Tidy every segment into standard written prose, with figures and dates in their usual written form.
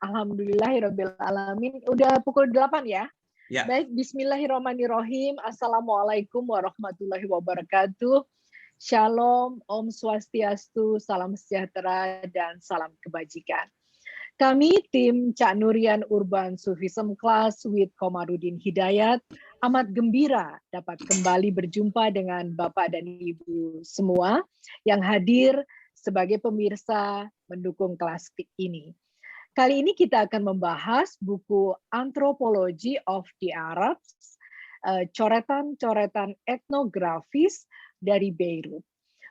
Alhamdulillahirabbil alamin. Udah pukul 8 ya? Ya. Baik, bismillahirrahmanirrahim. Assalamualaikum warahmatullahi wabarakatuh. Shalom, Om Swastiastu, salam sejahtera dan salam kebajikan. Kami tim Cak Nurian Urban Sufism Class with Komarudin Hidayat amat gembira dapat kembali berjumpa dengan Bapak dan Ibu semua yang hadir sebagai pemirsa mendukung kelas ini. Kali ini kita akan membahas buku Anthropology of the Arabs, coretan-coretan etnografis dari Beirut.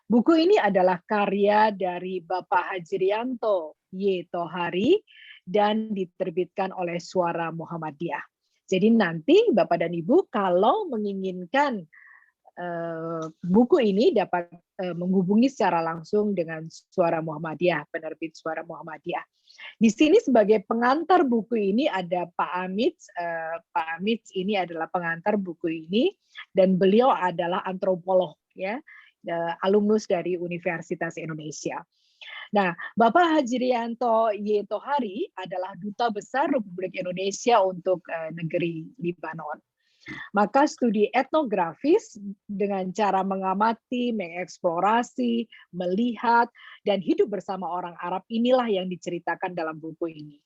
Buku ini adalah karya dari Bapak Hajrianto Y. Tohari dan diterbitkan oleh Suara Muhammadiyah. Jadi nanti Bapak dan Ibu kalau menginginkan buku ini dapat menghubungi secara langsung dengan Suara Muhammadiyah, penerbit Suara Muhammadiyah. Di sini sebagai pengantar buku ini ada Pak Amits. Pak Amits ini adalah pengantar buku ini dan beliau adalah antropolog ya. Alumnus dari Universitas Indonesia. Nah, Bapak Hajrianto Y. Tohari adalah Duta Besar Republik Indonesia untuk negeri Libanon. Maka studi etnografis dengan cara mengamati, mengeksplorasi, melihat, dan hidup bersama orang Arab inilah yang diceritakan dalam buku ini.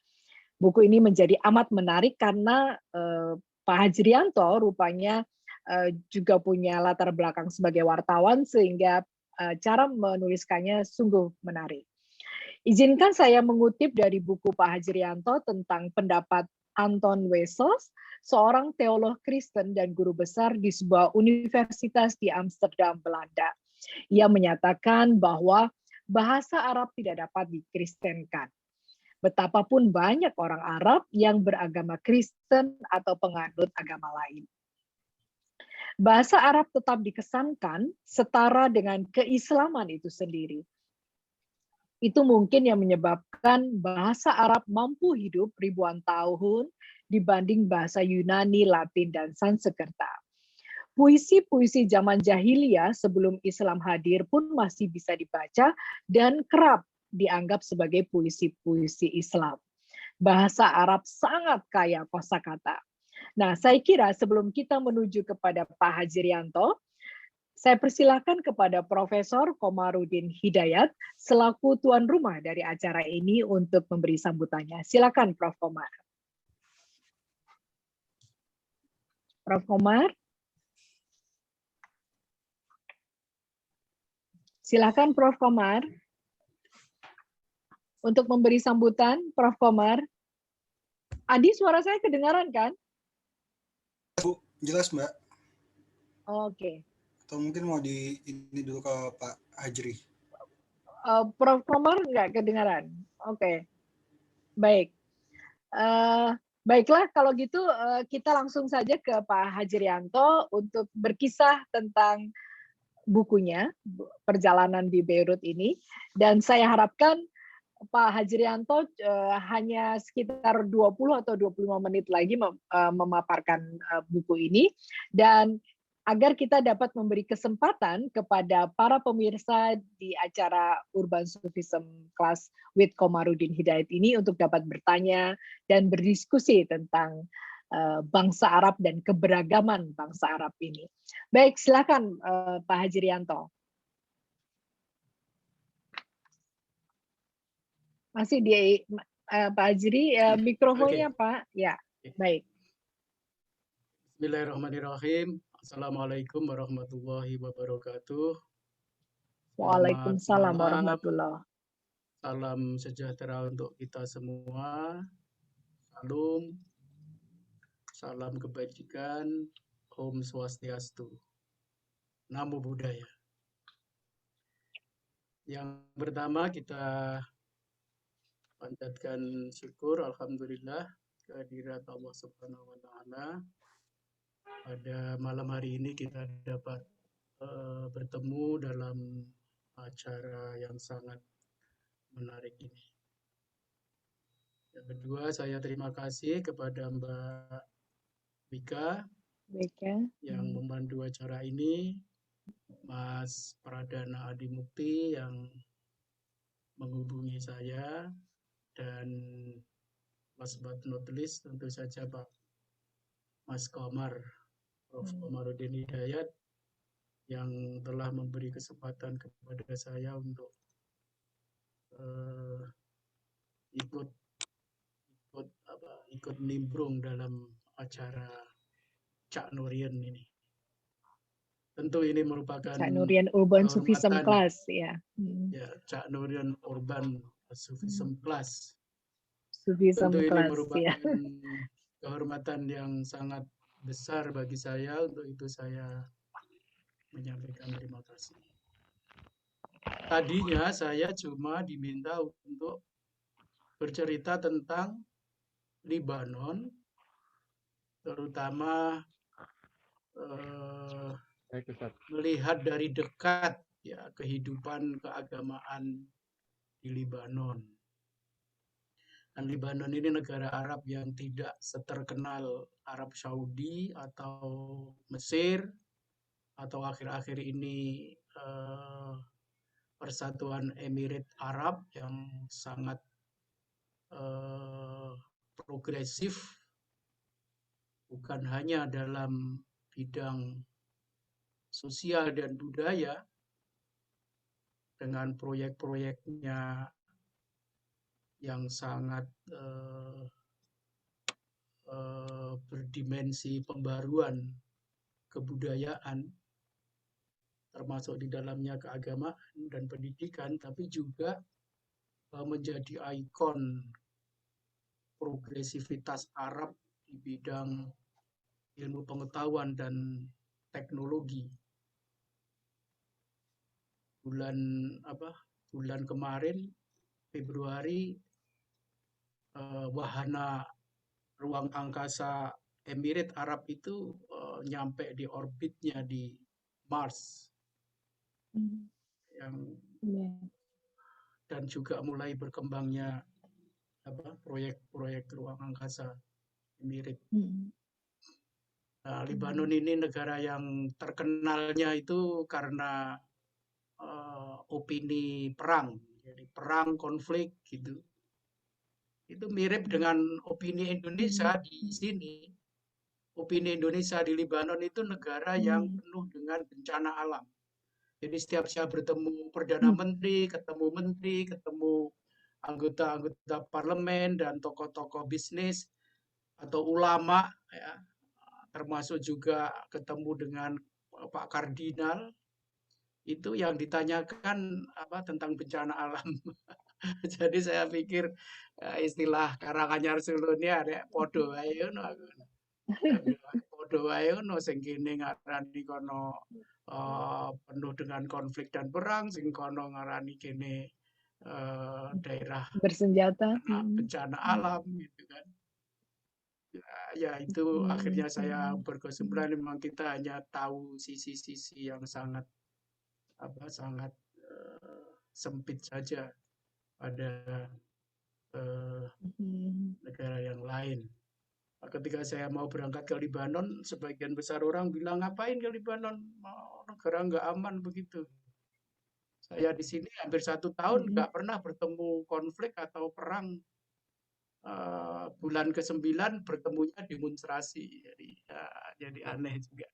Buku ini menjadi amat menarik karena Pak Hajrianto rupanya juga punya latar belakang sebagai wartawan sehingga cara menuliskannya sungguh menarik. Izinkan saya mengutip dari buku Pak Hajrianto tentang pendapat Anton Wessels, seorang teolog Kristen dan guru besar di sebuah universitas di Amsterdam, Belanda. Ia menyatakan bahwa bahasa Arab tidak dapat dikristenkan. Betapapun banyak orang Arab yang beragama Kristen atau penganut agama lain. Bahasa Arab tetap dikesankan setara dengan keislaman itu sendiri. Itu mungkin yang menyebabkan bahasa Arab mampu hidup ribuan tahun dibanding bahasa Yunani, Latin, dan Sanskerta. Puisi-puisi zaman jahiliyah sebelum Islam hadir pun masih bisa dibaca dan kerap dianggap sebagai puisi-puisi Islam. Bahasa Arab sangat kaya kosakata. Nah, saya kira sebelum kita menuju kepada Pak Hajrianto, saya persilakan kepada Profesor Komarudin Hidayat selaku tuan rumah dari acara ini untuk memberi sambutannya. Silakan Prof. Komar. Prof. Komar. Silakan Prof. Komar. Untuk memberi sambutan, Prof. Komar. Adi, suara saya kedengaran kan? Bu, jelas Mbak. Oke. Atau mungkin mau ini dulu ke Pak Hajri. Prof. Komar nggak kedengaran? Oke. Baik. Baiklah, kalau gitu kita langsung saja ke Pak Hajrianto untuk berkisah tentang bukunya, Perjalanan di Beirut ini. Dan saya harapkan Pak Hajrianto hanya sekitar 20 atau 25 menit lagi memaparkan buku ini. Dan agar kita dapat memberi kesempatan kepada para pemirsa di acara Urban Sufism Class with Komarudin Hidayat ini untuk dapat bertanya dan berdiskusi tentang bangsa Arab dan keberagaman bangsa Arab ini. Baik, silakan Pak Hajrianto. Masih di Pak Hajri, mikrofonnya okay. Pak. Ya, baik. Bismillahirrahmanirrahim. Assalamualaikum warahmatullahi wabarakatuh. Waalaikumsalam warahmatullahi. Salam sejahtera untuk kita semua. Salam, salam kebajikan. Om Swastiastu. Namo Buddhaya. Yang pertama kita panjatkan syukur, alhamdulillah, kehadirat Allah Subhanahu wa Ta'ala. Pada malam hari ini kita dapat bertemu dalam acara yang sangat menarik ini. Yang kedua, saya terima kasih kepada Mbak Wika yang membantu acara ini, Mas Pradana Adi Mukti yang menghubungi saya, dan last but not least tentu saja Pak Mas Komar, Prof. Komarudin Hidayat yang telah memberi kesempatan kepada saya untuk ikut nimbrung dalam acara Cak Nurian ini. Tentu ini merupakan Cak Nurian Urban Sufism kehormatan, Class ya. ya, Cak Nurian Urban Sufism Class. Sufism Tentu ini Class merupakan ya. kehormatan yang sangat besar bagi saya, untuk itu saya menyampaikan terima kasih. Tadinya saya cuma diminta untuk bercerita tentang Libanon, terutama melihat dari dekat ya kehidupan keagamaan di Libanon. Dan Libanon ini negara Arab yang tidak seterkenal Arab Saudi atau Mesir, atau akhir-akhir ini Persatuan Emirat Arab yang sangat progresif, bukan hanya dalam bidang sosial dan budaya, dengan proyek-proyeknya yang sangat berdimensi pembaruan kebudayaan, termasuk di dalamnya keagamaan dan pendidikan, tapi juga menjadi ikon progresivitas Arab di bidang ilmu pengetahuan dan teknologi. Bulan kemarin Februari, wahana ruang angkasa Emirat Arab itu nyampe di orbitnya di Mars, dan juga mulai berkembangnya proyek-proyek ruang angkasa Emirat. Nah, Libanon ini negara yang terkenalnya itu karena opini perang, jadi perang, konflik gitu. Itu mirip dengan opini Indonesia di sini. Opini Indonesia di Libanon itu negara yang penuh dengan bencana alam. Jadi setiap saya bertemu Perdana Menteri, ketemu anggota-anggota parlemen dan tokoh-tokoh bisnis atau ulama, ya, termasuk juga ketemu dengan Pak Kardinal, itu yang ditanyakan tentang bencana alam. Jadi saya pikir istilah Karanganyar Solo ini ada podo wae ngono. Podo wae ngono, sing kene ngarani kono penuh dengan konflik dan perang, sing kono ngarani kene daerah bersenjata, bencana alam gitu kan. Ya itu akhirnya saya berkesimpulan memang kita hanya tahu sisi-sisi yang sangat sempit saja pada negara yang lain. Ketika saya mau berangkat ke Libanon, sebagian besar orang bilang, ngapain ke Libanon? Negara nggak aman begitu. Saya di sini hampir 1 tahun nggak pernah bertemu konflik atau perang. Bulan ke-9 bertemunya demonstrasi, jadi aneh juga.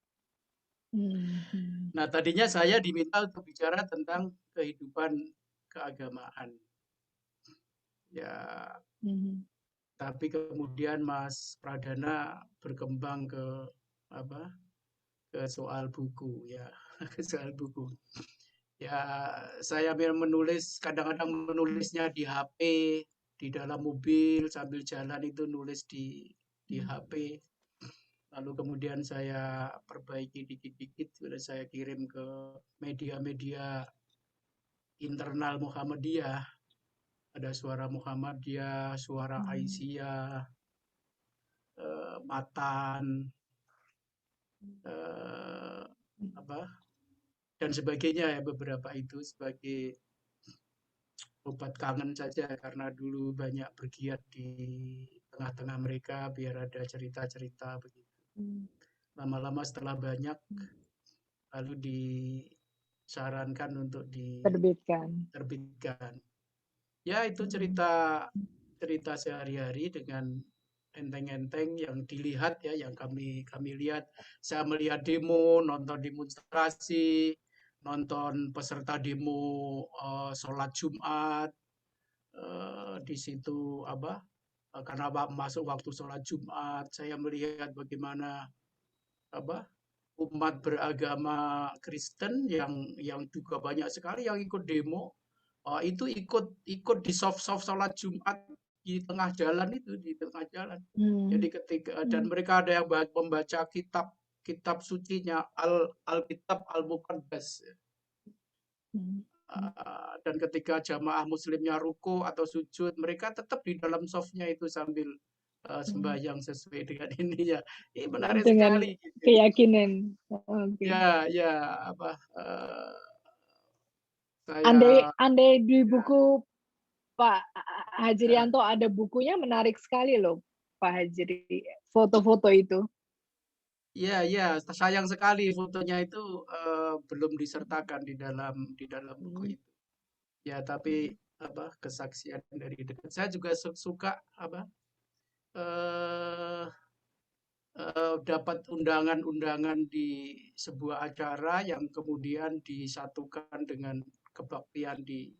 Nah, tadinya saya diminta untuk bicara tentang kehidupan keagamaan. Ya, tapi kemudian Mas Pradana berkembang ke soal buku, ya, ke soal buku. Ya, saya menulis, kadang-kadang menulisnya di HP, di dalam mobil sambil jalan itu nulis di HP. Lalu kemudian saya perbaiki dikit-dikit, sudah saya kirim ke media-media internal Muhammadiyah. Ada Suara Muhammadiyah, Suara Aisyah, Matan, dan sebagainya, ya, beberapa itu sebagai obat kangen saja, karena dulu banyak bergiat di tengah-tengah mereka biar ada cerita-cerita begitu. Lama-lama setelah banyak, lalu disarankan untuk diterbitkan. Ya, itu cerita cerita sehari-hari dengan enteng-enteng yang dilihat ya, yang kami lihat. Saya melihat demo, nonton demonstrasi, nonton peserta demo sholat Jumat, di situ karena masuk waktu sholat Jumat, saya melihat bagaimana umat beragama Kristen yang juga banyak sekali yang ikut demo, itu ikut di soft sholat Jumat di tengah jalan itu, di tengah jalan. Jadi ketika dan mereka ada yang membaca kitab sucinya, Alkitab Al-Muqaddas. Dan ketika jamaah muslimnya ruku atau sujud, mereka tetap di dalam softnya itu sambil sembahyang sesuai dengan ininya. Ini menarik dengan sekali. Gitu. keyakinan. Okay. Ya, saya Andai di buku Pak Hajrianto ada bukunya, menarik sekali loh Pak Hajri, foto-foto itu. ya, sayang sekali fotonya itu belum disertakan di dalam buku itu. Ya, tapi kesaksian dari dekat. Saya juga suka dapat undangan-undangan di sebuah acara yang kemudian disatukan dengan kebaktian di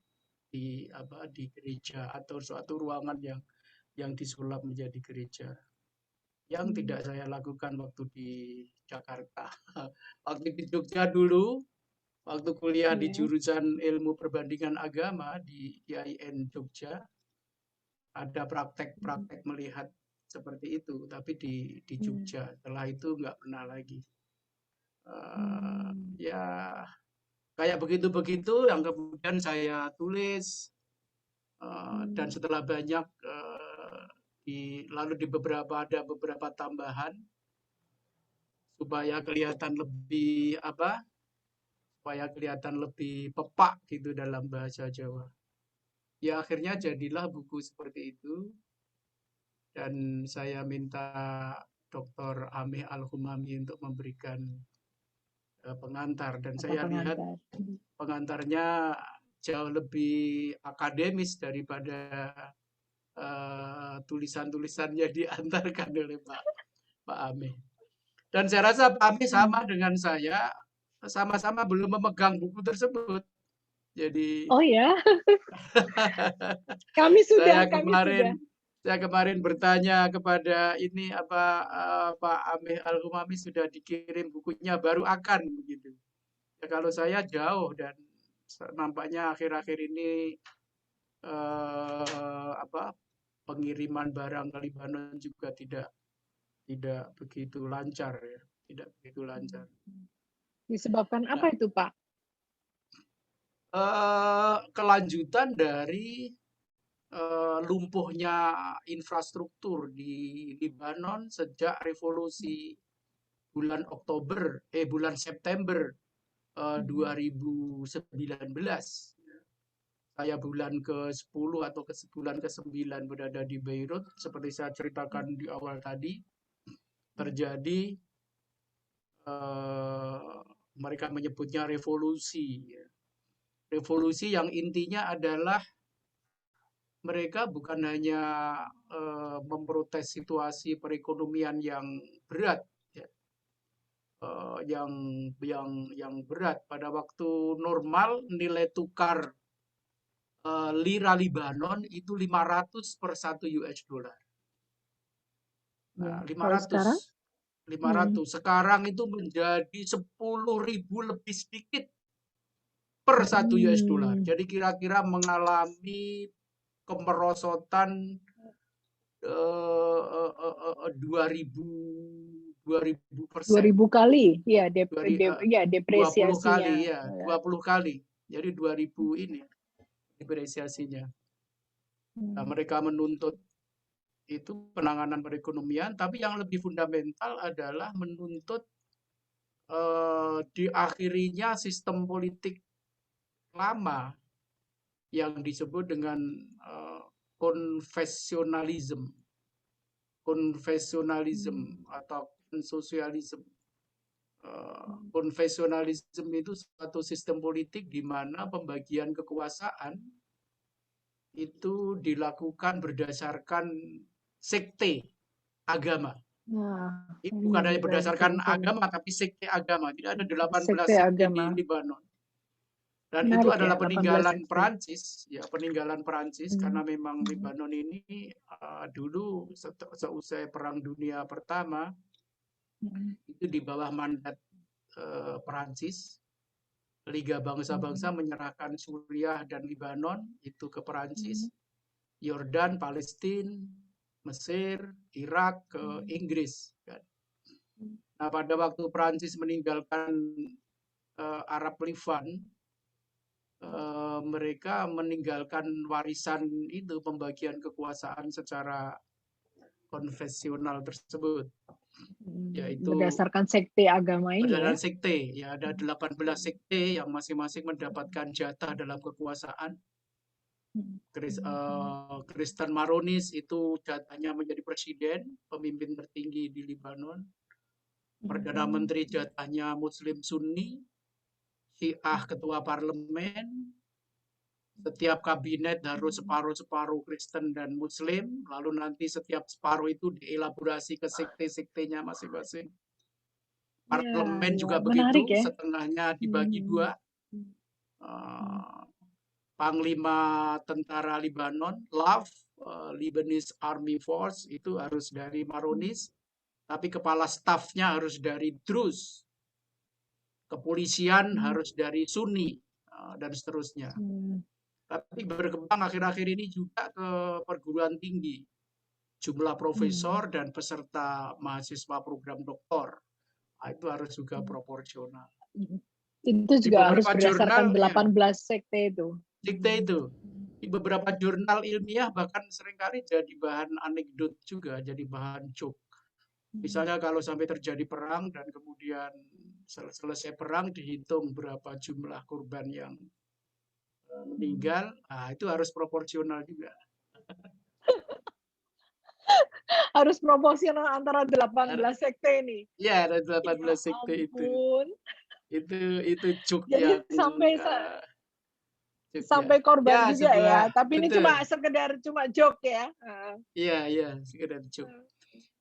gereja atau suatu ruangan yang disulap menjadi gereja. Yang tidak saya lakukan waktu di Jakarta. Waktu di Jogja dulu, waktu kuliah di jurusan ilmu perbandingan agama di IAIN Jogja, ada praktek-praktek melihat seperti itu, tapi di Jogja. Setelah itu nggak pernah lagi. Ya, kayak begitu-begitu yang kemudian saya tulis, dan setelah banyak lalu ada beberapa tambahan supaya kelihatan lebih pepak gitu dalam bahasa Jawa. Ya akhirnya jadilah buku seperti itu, dan saya minta Dr. Amih Al-Humami untuk memberikan pengantar, dan saya lihat pengantarnya jauh lebih akademis daripada tulisan-tulisan yang diantarkan oleh Pak Amih. Dan saya rasa Pak Amih sama dengan saya, sama-sama belum memegang buku tersebut. Jadi oh ya, kami sudah. Saya kemarin bertanya kepada ini Pak Amih Al-Humami sudah dikirim bukunya, baru akan begitu. Ya, kalau saya jauh, dan nampaknya akhir-akhir ini pengiriman barang ke Libanon juga tidak begitu lancar ya, tidak begitu lancar. Disebabkan apa itu Pak? Kelanjutan dari lumpuhnya infrastruktur di Libanon sejak revolusi bulan September 2019. Saya bulan ke-10 atau bulan ke-9 berada di Beirut. Seperti saya ceritakan di awal tadi, terjadi mereka menyebutnya revolusi. Revolusi yang intinya adalah mereka bukan hanya memprotes situasi perekonomian yang berat, ya, yang berat. Pada waktu normal nilai tukar lira Libanon itu 500 per 1 US dollar. Nah, 500. Sekarang itu menjadi 10.000 lebih sedikit per 1 US dollar. Jadi kira-kira mengalami kemerosotan 2000 kali ya, depresiasinya 20 kali. Jadi 2000 ini depresiasinya. Nah, mereka menuntut itu penanganan perekonomian, tapi yang lebih fundamental adalah menuntut diakhirinya sistem politik lama yang disebut dengan konvensionalisme atau sosialisme. Konvensionalisme itu suatu sistem politik di mana pembagian kekuasaan itu dilakukan berdasarkan sekte agama. Nah, Itu bukan hanya baik, berdasarkan betul. agama, tapi sekte agama. Jadi ada 18 Sekte sekte di agama. Libanon. Dan itu Menarik ya, adalah 18 peninggalan sekte. Perancis, ya peninggalan Perancis karena memang Hmm. Libanon ini dulu seusai Perang Dunia Pertama itu di bawah mandat Perancis. Liga Bangsa-Bangsa menyerahkan Suriah dan Libanon itu ke Perancis, Yordan, Palestina, Mesir, Irak ke Inggris. Nah, pada waktu Perancis meninggalkan Arab Levant, mereka meninggalkan warisan itu, pembagian kekuasaan secara konvensional tersebut, yaitu berdasarkan sekte agama ini ya. berdasarkan sekte. Ya, ada 18 sekte yang masing-masing mendapatkan jatah dalam kekuasaan. Kristen Maronis itu jatahnya menjadi presiden, pemimpin tertinggi di Libanon. Perdana Menteri jatahnya Muslim Sunni, Syiah ketua parlemen. Setiap kabinet harus separuh-separuh Kristen dan Muslim, lalu nanti setiap separuh itu dielaborasi ke sekte-sektenya masing-masing. Parlemen juga begitu, ya. setengahnya dibagi dua. Panglima tentara Libanon, LAF, Lebanese Army Force, itu harus dari Maronis, tapi kepala stafnya harus dari Druze. Kepolisian harus dari Sunni, dan seterusnya. Tapi berkembang akhir-akhir ini juga ke perguruan tinggi. Jumlah profesor dan peserta mahasiswa program doktor, itu harus juga proporsional. Itu juga harus berdasarkan 18 sekte itu. Sekte itu. Di beberapa jurnal ilmiah bahkan seringkali jadi bahan anekdot juga, jadi bahan joke. Misalnya kalau sampai terjadi perang dan kemudian selesai perang dihitung berapa jumlah korban yang meninggal, itu harus proporsional juga. Harus proporsional antara 18 sekte ini. Iya, ada 18 sekte itu. Itu joke. Jadi yang sampai korban ya, juga ya. Tapi betul. ini cuma sekedar joke ya. Iya, sekedar joke.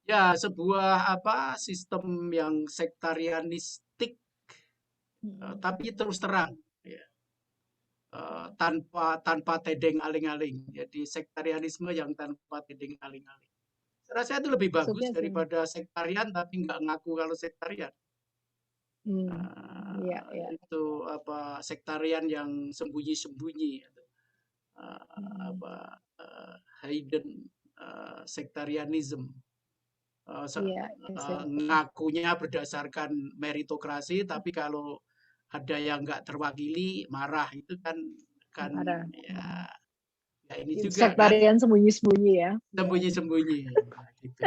Ya, sebuah sistem yang sektarianistik, tapi terus terang, ya. Tanpa tedeng aling-aling. Jadi sektarianisme yang tanpa tedeng aling-aling. Saya rasa itu lebih bagus daripada sektarian tapi nggak ngaku kalau sektarian. Itu sektarian yang sembunyi-sembunyi, hidden sektarianism. Ngakunya berdasarkan meritokrasi, tapi kalau ada yang nggak terwakili marah, itu kan ya ini juga sektarian kan sembunyi-sembunyi ya. Sembunyi-sembunyi. Gitu.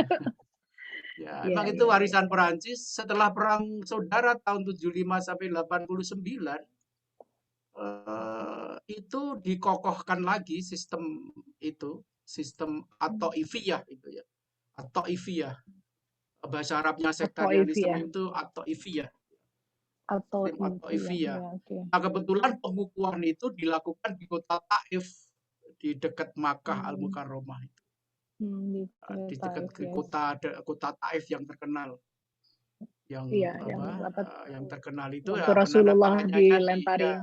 Ya, emang itu warisan Perancis setelah perang saudara tahun 75 sampai 89. Itu dikokohkan lagi sistem itu, sistem at-Taifiyah itu ya. At-Taifiyah. Bahasa Arabnya sektarianisme itu at-Taifiyah. At-Taifiyah. Nah, kebetulan pengukuhan itu dilakukan di kota Taif, di dekat Makkah Al-Mukarramah itu. Di dekat kota Taif yang terkenal. Yang terkenal itu ya, Rasulullah dilemparin.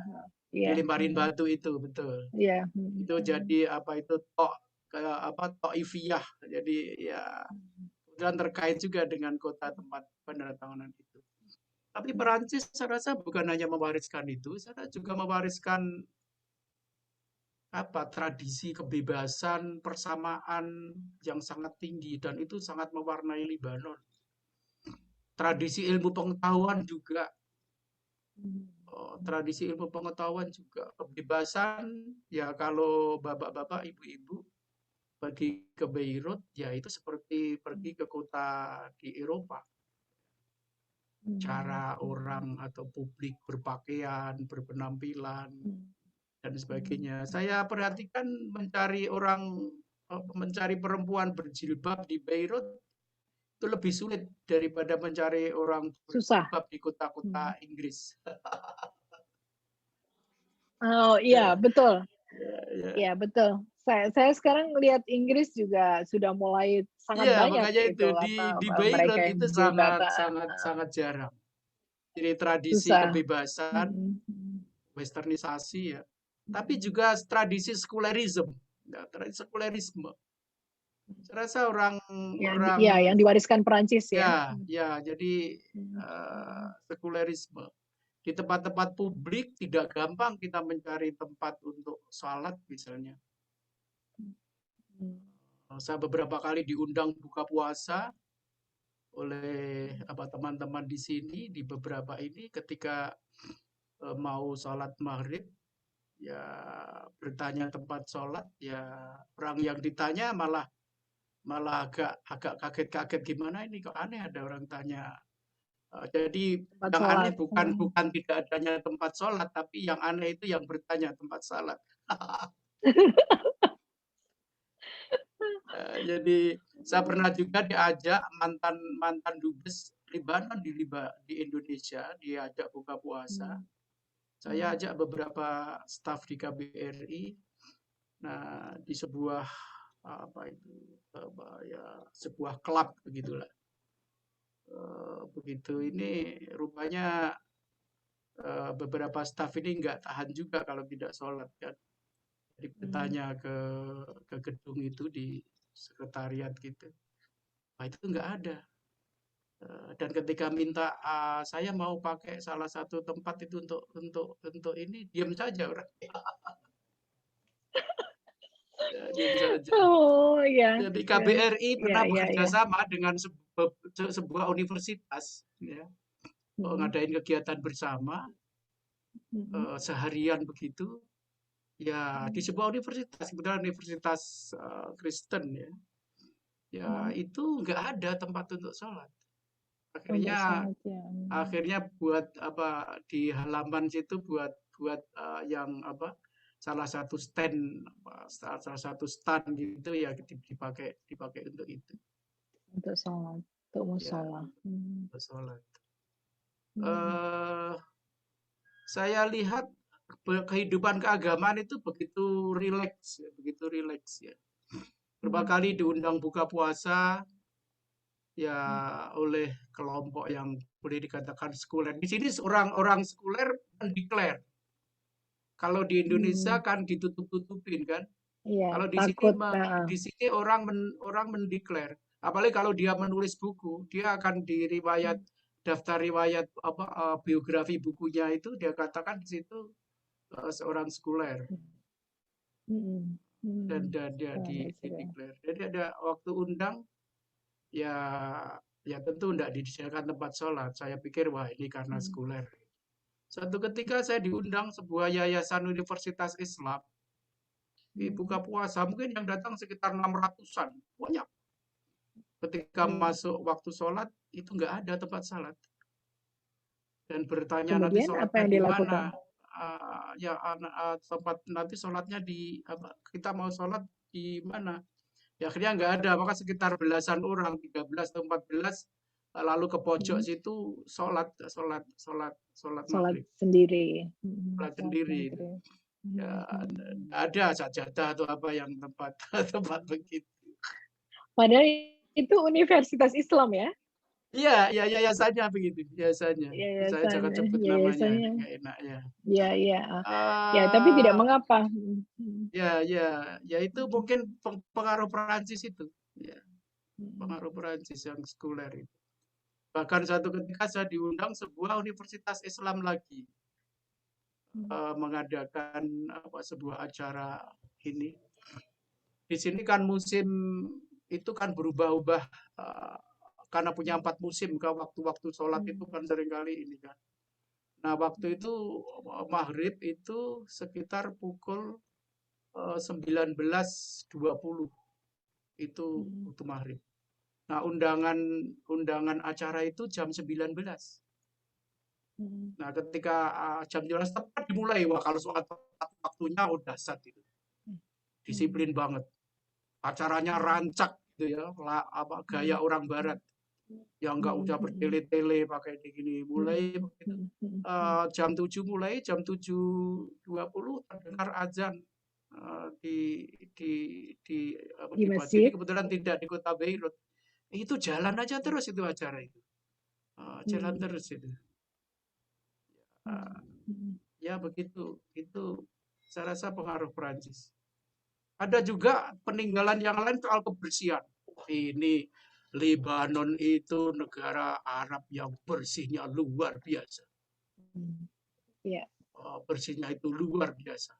Dilemparin batu itu, betul. Itu jadi Taifiyah. Jadi ya kemudian terkait juga dengan kota tempat penandatanganan itu. Tapi Perancis saya rasa bukan hanya mewariskan itu, saya juga mewariskan tradisi kebebasan, persamaan yang sangat tinggi, dan itu sangat mewarnai Libanon. Tradisi ilmu pengetahuan juga. Tradisi ilmu pengetahuan juga, kebebasan, ya kalau bapak-bapak, ibu-ibu pergi ke Beirut, ya itu seperti pergi ke kota di Eropa. Cara orang atau publik berpakaian, berpenampilan, dan sebagainya. Saya perhatikan mencari perempuan berjilbab di Beirut itu lebih sulit daripada mencari orang berjilbab di kota-kota Inggris. Oh iya, betul. Iya, betul. Saya sekarang lihat Inggris juga sudah mulai sangat Iya, banyak makanya itu itu di mereka Beirut yang itu sangat jilbab, sangat sangat jarang. Jadi tradisi susah. kebebasan, Mhm. westernisasi ya, tapi juga tradisi sekulerisme. Ya, tradisi sekulerisme. Saya rasa orang orang Ya, yang diwariskan Perancis ya. ya jadi sekulerisme. Di tempat-tempat publik tidak gampang kita mencari tempat untuk sholat misalnya. Saya beberapa kali diundang buka puasa oleh teman-teman di sini di beberapa ini ketika mau sholat maghrib ya bertanya tempat sholat ya orang yang ditanya malah agak kaget-kaget gimana ini kok aneh ada orang tanya. Jadi Tempat yang aneh sholat. bukan tidak adanya tempat sholat tapi yang aneh itu yang bertanya tempat sholat. Jadi saya pernah juga diajak mantan mantan dubes Libanon di Indonesia diajak buka puasa. Saya ajak beberapa staf di KBRI. Nah di sebuah sebuah klub begitulah. Begitu ini rupanya beberapa staf ini nggak tahan juga kalau tidak sholat kan. Jadi bertanya ke gedung itu di sekretariat gitu. Nah, itu nggak ada. Dan ketika minta saya mau pakai salah satu tempat itu untuk ini diam saja orang. Ya, diam saja. Oh ya. Jadi KBRI pernah bekerja Ya. sama dengan sebuah universitas ya, ngadain kegiatan bersama seharian begitu. Ya di sebuah universitas, kebetulan universitas Kristen ya. Ya itu nggak ada tempat untuk sholat. Akhirnya buat di halaman situ buat yang salah satu stand gitu ya dipakai untuk itu. Untuk sholat, untuk Ya, musola. untuk sholat. Saya lihat kehidupan keagamaan itu begitu rileks ya. Berapa kali diundang buka puasa ya oleh kelompok yang boleh dikatakan sekuler. Di sini orang sekuler mendeklar. Kalau di Indonesia kan ditutup-tutupin kan. Iya, Kalau takut. di sini orang mendeklar. Apalagi kalau dia menulis buku, dia akan daftar riwayat biografi bukunya itu dia katakan di situ seorang sekuler dan dia dideklar. Jadi ada waktu undang ya tentu tidak disediakan tempat sholat. Saya pikir wah ini karena sekuler. Suatu ketika saya diundang sebuah yayasan universitas Islam di buka puasa, mungkin yang datang sekitar 600-an, banyak. Ketika masuk waktu sholat itu nggak ada tempat sholat dan bertanya nanti Kemudian apa sholatnya yang di dilakukan? mana? Tempat nanti sholatnya di kita mau sholat di mana? Ya akhirnya nggak ada, maka sekitar belasan orang, 13 atau 14 lalu ke pojok situ sholat maghrib, Sendiri. sholat sendiri itu. Ya, ada sajadah atau apa yang tempat tempat begitu. Padahal itu universitas Islam ya? Iya, yayasannya begitu, yayasannya. Saya jangan sebut namanya, nggak enak ya. Iya. Ya, tapi tidak mengapa. Ya itu mungkin pengaruh Perancis itu. Ya, pengaruh Perancis yang sekuler itu. Bahkan suatu ketika saya diundang sebuah universitas Islam lagi mengadakan sebuah acara ini. Di sini kan musim itu kan berubah-ubah karena punya 4 musim kan waktu-waktu sholat itu kan seringkali ini kan. Nah waktu itu maghrib itu sekitar pukul 19.20 itu waktu maghrib. Nah undangan acara itu jam 19. Nah ketika jam 19 tepat dimulai, wah kalau soal waktunya udah dahsyat itu. Disiplin banget. Acaranya rancak gitu ya, gaya orang barat. Yang nggak usah bertele-tele pakai gini mulai jam 7 mulai jam 7.20 terdengar azan di Di di Pati ini masjid. kebetulan tidak di kota Beirut. Itu jalan aja terus itu acara itu. Jalan terus itu. Ya begitu. Itu saya rasa pengaruh Perancis. Ada juga peninggalan yang lain soal kebersihan. Ini Lebanon itu negara Arab yang bersihnya luar biasa. Ya. Bersihnya itu luar biasa.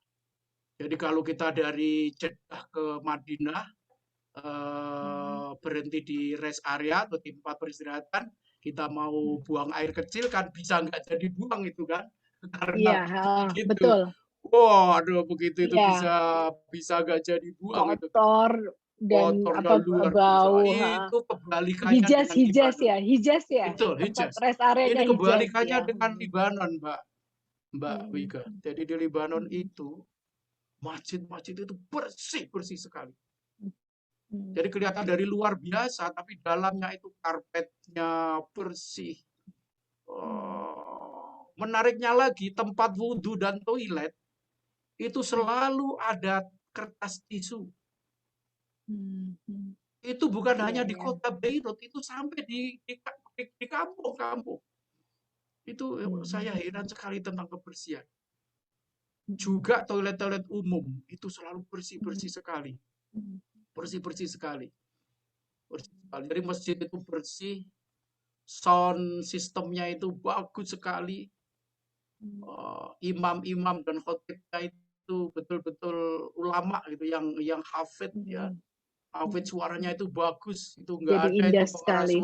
Jadi kalau kita dari Jeddah ke Madinah, berhenti di rest area atau tempat peristirahatan, kita mau buang air kecil kan bisa nggak jadi buang itu kan, karena Iya, begitu. betul. Waduh, begitu itu Iya, bisa nggak jadi buang itu. kotor dan Kotornya apa luar biasa. bau, Itu kebalikannya dengan Libanon. Hijaz ya, Betul, tempat Hijaz. rest Ini areanya Hijaz kebalikannya ya. dengan Libanon, Mbak Wika. Jadi di Libanon Hmm. itu masjid-masjid itu bersih sekali. Hmm. Jadi kelihatan dari luar biasa, tapi dalamnya itu karpetnya bersih. Menariknya lagi, tempat wudhu dan toilet itu selalu ada kertas tisu. Itu bukan hanya di kota Beirut, itu sampai di kampung-kampung. Itu saya heran sekali tentang kebersihan. Juga toilet-toilet umum itu selalu bersih-bersih sekali. Bersih-bersih sekali. Jadi masjid itu bersih, sound sistemnya itu bagus sekali. Imam-imam dan khotibnya itu betul-betul ulama gitu yang hafid ya. Hafid suaranya itu bagus, itu enggak Jadi ada itu indah sekali.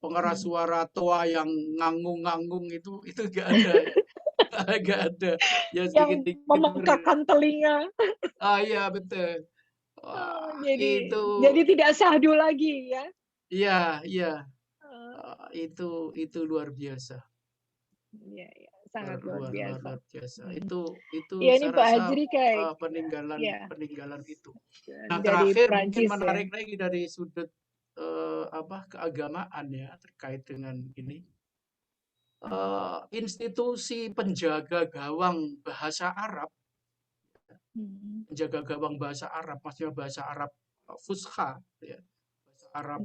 pengeras suara toa yang nganggung-nganggung itu enggak ada ya. Enggak ada. Ya Yang sedikit-sedikit memekakan telinga. Iya betul. Wah, Jadi tidak syahdu lagi ya. Iya. Itu luar biasa. Iya, sangat luar biasa. Itu Ya, ini saya Pak rasa Hajri kayak peninggalan itu. Nah, dari terakhir mungkin Prancis menarik lagi dari sudut keagamaan ya terkait dengan ini. Institusi penjaga gawang bahasa Arab, maksudnya bahasa Arab Fusha, ya, bahasa Arab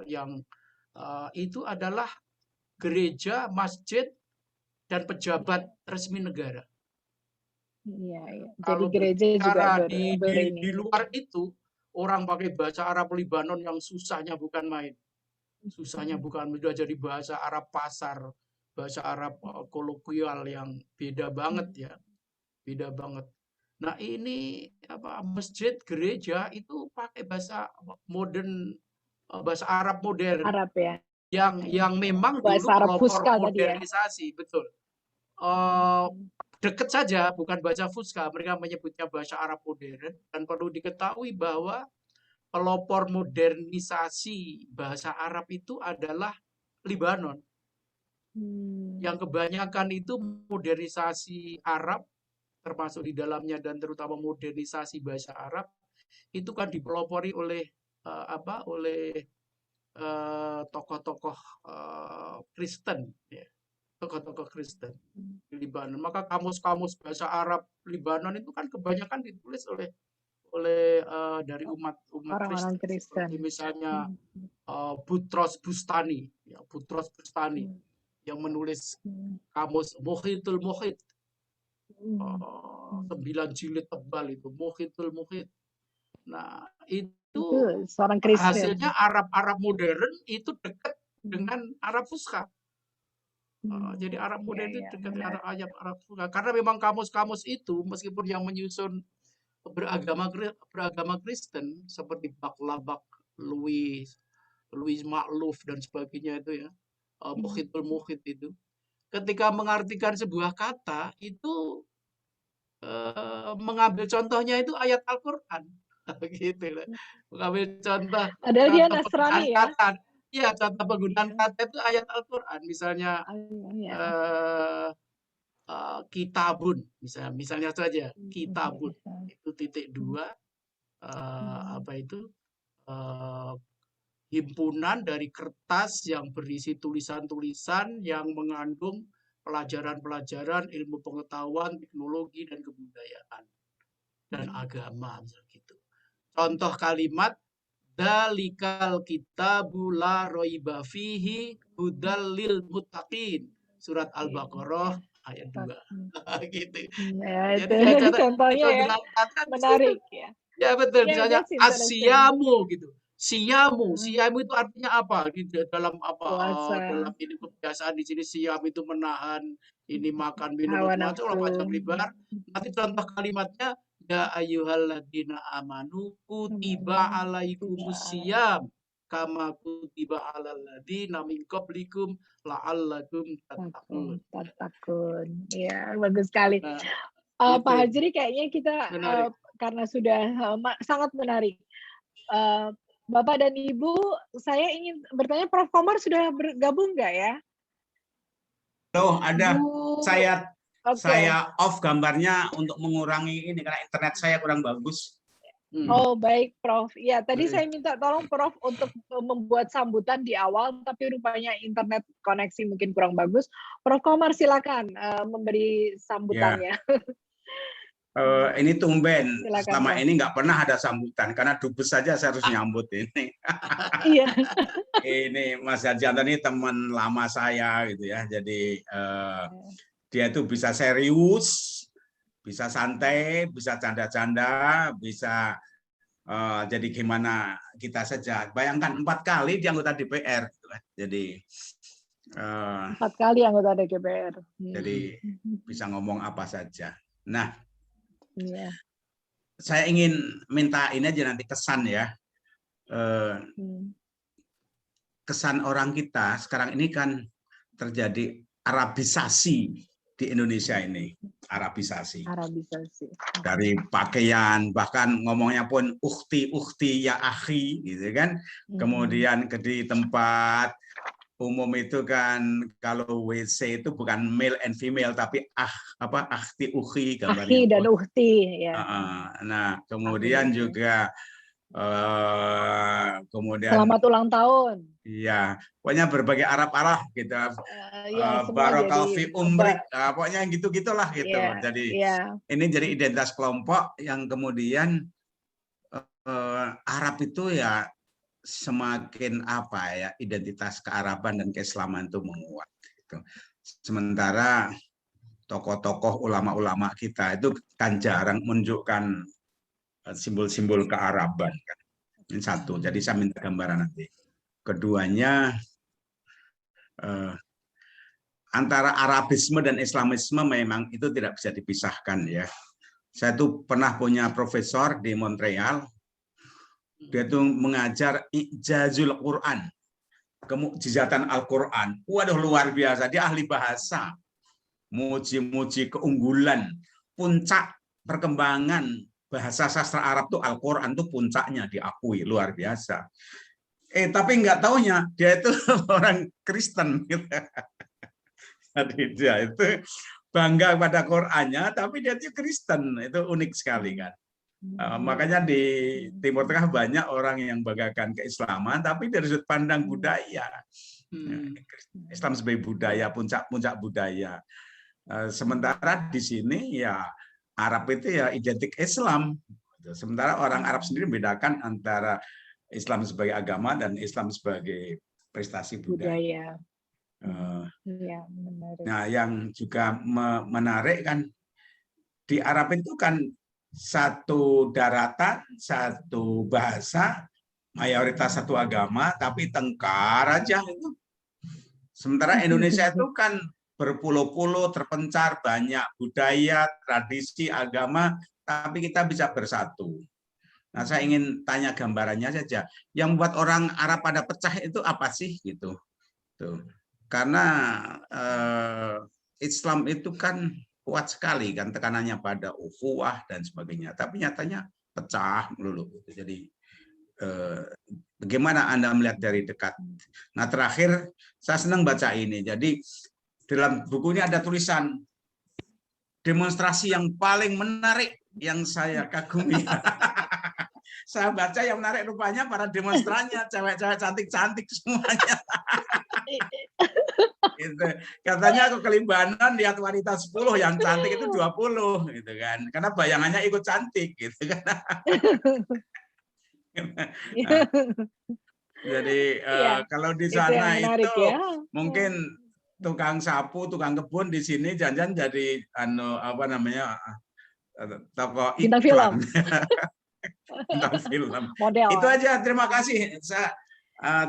yang itu adalah gereja, masjid, dan pejabat resmi negara. Iya. Jadi Kalau gereja juga berbicara di luar itu, orang pakai bahasa Arab Libanon yang susahnya bukan main. Susahnya bukan sudah jadi bahasa Arab pasar, bahasa Arab kolokial yang beda banget ya. Beda banget. Nah, ini masjid, gereja itu pakai bahasa modern, bahasa Arab modern. Arab ya. Yang memang bahasa dulu Arab pelopor Fusha modernisasi, betul. Dekat saja, bukan bahasa Fusha, mereka menyebutnya bahasa Arab modern, dan perlu diketahui bahwa pelopor modernisasi bahasa Arab itu adalah Libanon. Yang kebanyakan itu modernisasi Arab, termasuk di dalamnya dan terutama modernisasi bahasa Arab, itu kan dipelopori oleh tokoh-tokoh Kristen, ya. Tokoh-tokoh Kristen di Libanon. Maka kamus-kamus bahasa Arab Libanon itu kan kebanyakan ditulis oleh dari umat Kristen. Seperti misalnya Boutros Bustani, yang menulis kamus Muhitul Muhit, 9 jilid tebal itu, Muhitul Muhit. Nah, itu seorang Kristen. hasilnya Arab modern itu dekat dengan Arab Fusha. Jadi Arab modern itu dekat dengan Arab Fusha. Karena memang kamus-kamus itu meskipun yang menyusun beragama Kristen seperti Baklabak, Louis Makluf dan sebagainya itu ya, Muhitul Muhit itu, ketika mengartikan sebuah kata itu mengambil contohnya itu ayat Al-Qur'an. Gitu lah. Mengambil contoh Nasrani ya. kata. Iya, contoh penggunaan kata itu ayat Al-Qur'an. Misalnya kitabun, misalnya saja kitabun itu .2 himpunan dari kertas yang berisi tulisan-tulisan yang mengandung pelajaran-pelajaran ilmu pengetahuan, teknologi dan kebudayaan. dan agama, gitu. Contoh kalimat Dalikal kitabu la roiba fihi hudal lil muttaqin. Surat Al-Baqarah ayat 2. Gitu. Ya, Jadi itu kayak contohnya ya dikatakan di situ. menarik ya. Ya betul, Yeah, misalnya that's interesting. asyamu gitu. Siyamu itu artinya apa? Di dalam dalam Puasa. ini kebiasaan di sini siam itu menahan ini makan minum Hawa macam nafsu. lebar. Nanti contoh kalimatnya ya ayyuhalladzina amanu kutiba alaikumus siyam kama kutiba alal ladzina min qablikum la'allakum tattaqun. Tatakun. Ya, bagus sekali. Nah, Pak itu Hajri, kayaknya kita menarik. karena sudah sangat menarik. Bapak dan Ibu, saya ingin bertanya, Prof. Komar sudah bergabung nggak ya? Loh, ada. Saya off gambarnya untuk mengurangi ini karena internet saya kurang bagus. Oh, baik, Prof. Ya, tadi saya minta tolong Prof untuk membuat sambutan di awal, tapi rupanya internet koneksi mungkin kurang bagus. Prof. Komar, silakan memberi sambutannya. Ya. Ini tumben, silakan, selama Prof. ini nggak pernah ada sambutan, karena dubes saja saya harus nyambut ini. Iya. Ini Mas Harjanto ini teman lama saya gitu ya, jadi dia itu bisa serius, bisa santai, bisa canda-canda, bisa jadi gimana kita saja. Bayangkan 4 kali di anggota DPR, gitu kan. Jadi 4 kali anggota DPR. Jadi bisa ngomong apa saja. Nah, saya ingin minta ini aja nanti kesan ya. Kesan orang kita sekarang ini kan terjadi Arabisasi di Indonesia ini, Arabisasi. Dari pakaian, bahkan ngomongnya pun ukhti ya akhi, gitu kan. Kemudian di tempat umum itu kan kalau WC itu bukan male and female tapi akhti ukhi gambarnya. Akhi dan ukhti ya. Nah, kemudian juga kemudian selamat ulang tahun. Iya, pokoknya berbagai Arab gitu. Barokah fi umrik, pokoknya gitu-gitulah gitu. Jadi ini jadi identitas kelompok yang kemudian Arab itu ya semakin identitas kearaban dan keislaman itu menguat. Gitu. Sementara tokoh-tokoh ulama-ulama kita itu kan jarang menunjukkan simbol-simbol kearaban. Kan. Ini satu, jadi saya minta gambaran nanti. Keduanya, antara Arabisme dan Islamisme memang itu tidak bisa dipisahkan ya. Saya tuh pernah punya profesor di Montreal, dia tuh mengajar Ijazul Quran, kemukjizatan Al-Quran. Waduh luar biasa, dia ahli bahasa, muji-muji keunggulan, puncak perkembangan bahasa sastra Arab tuh Al-Quran tuh puncaknya diakui luar biasa. Tapi nggak taunya dia itu orang Kristen gitu. Jadi dia itu bangga pada Qurannya, tapi dia itu Kristen, itu unik sekali kan. Makanya di Timur Tengah banyak orang yang banggakan keislaman, tapi dari sudut pandang budaya, Islam sebagai budaya, puncak-puncak budaya. Sementara di sini ya Arab itu ya identik Islam. Sementara orang Arab sendiri membedakan antara Islam sebagai agama dan Islam sebagai prestasi budaya. Nah, yang juga menarik kan di Arab itu kan satu daratan, satu bahasa, mayoritas satu agama, tapi tengkar aja itu. Sementara Indonesia itu kan berpulau-pulau, terpencar, banyak budaya, tradisi, agama, tapi kita bisa bersatu. Nah, saya ingin tanya gambarannya saja. Yang membuat orang Arab pada pecah itu apa sih gitu? Tuh. Karena Islam itu kan kuat sekali kan tekanannya pada ukhuwah dan sebagainya. Tapi nyatanya pecah melulu. Jadi bagaimana Anda melihat dari dekat? Nah, terakhir saya senang baca ini. Jadi dalam buku ini ada tulisan demonstrasi yang paling menarik yang saya kagumi. Saya baca yang menarik rupanya para demonstrannya, cewek-cewek cantik-cantik semuanya. Gitu. Katanya aku kelimbanan lihat wanita 10 yang cantik itu 20 gitu kan. Karena bayangannya ikut cantik gitu kan. Nah, jadi Ya, kalau di itu yang sana menarik itu ya. mungkin tukang sapu, tukang kebun di sini jangan jadi apa namanya tokoh Bintang iklan film, tentang film. model. Itu aja. Terima kasih.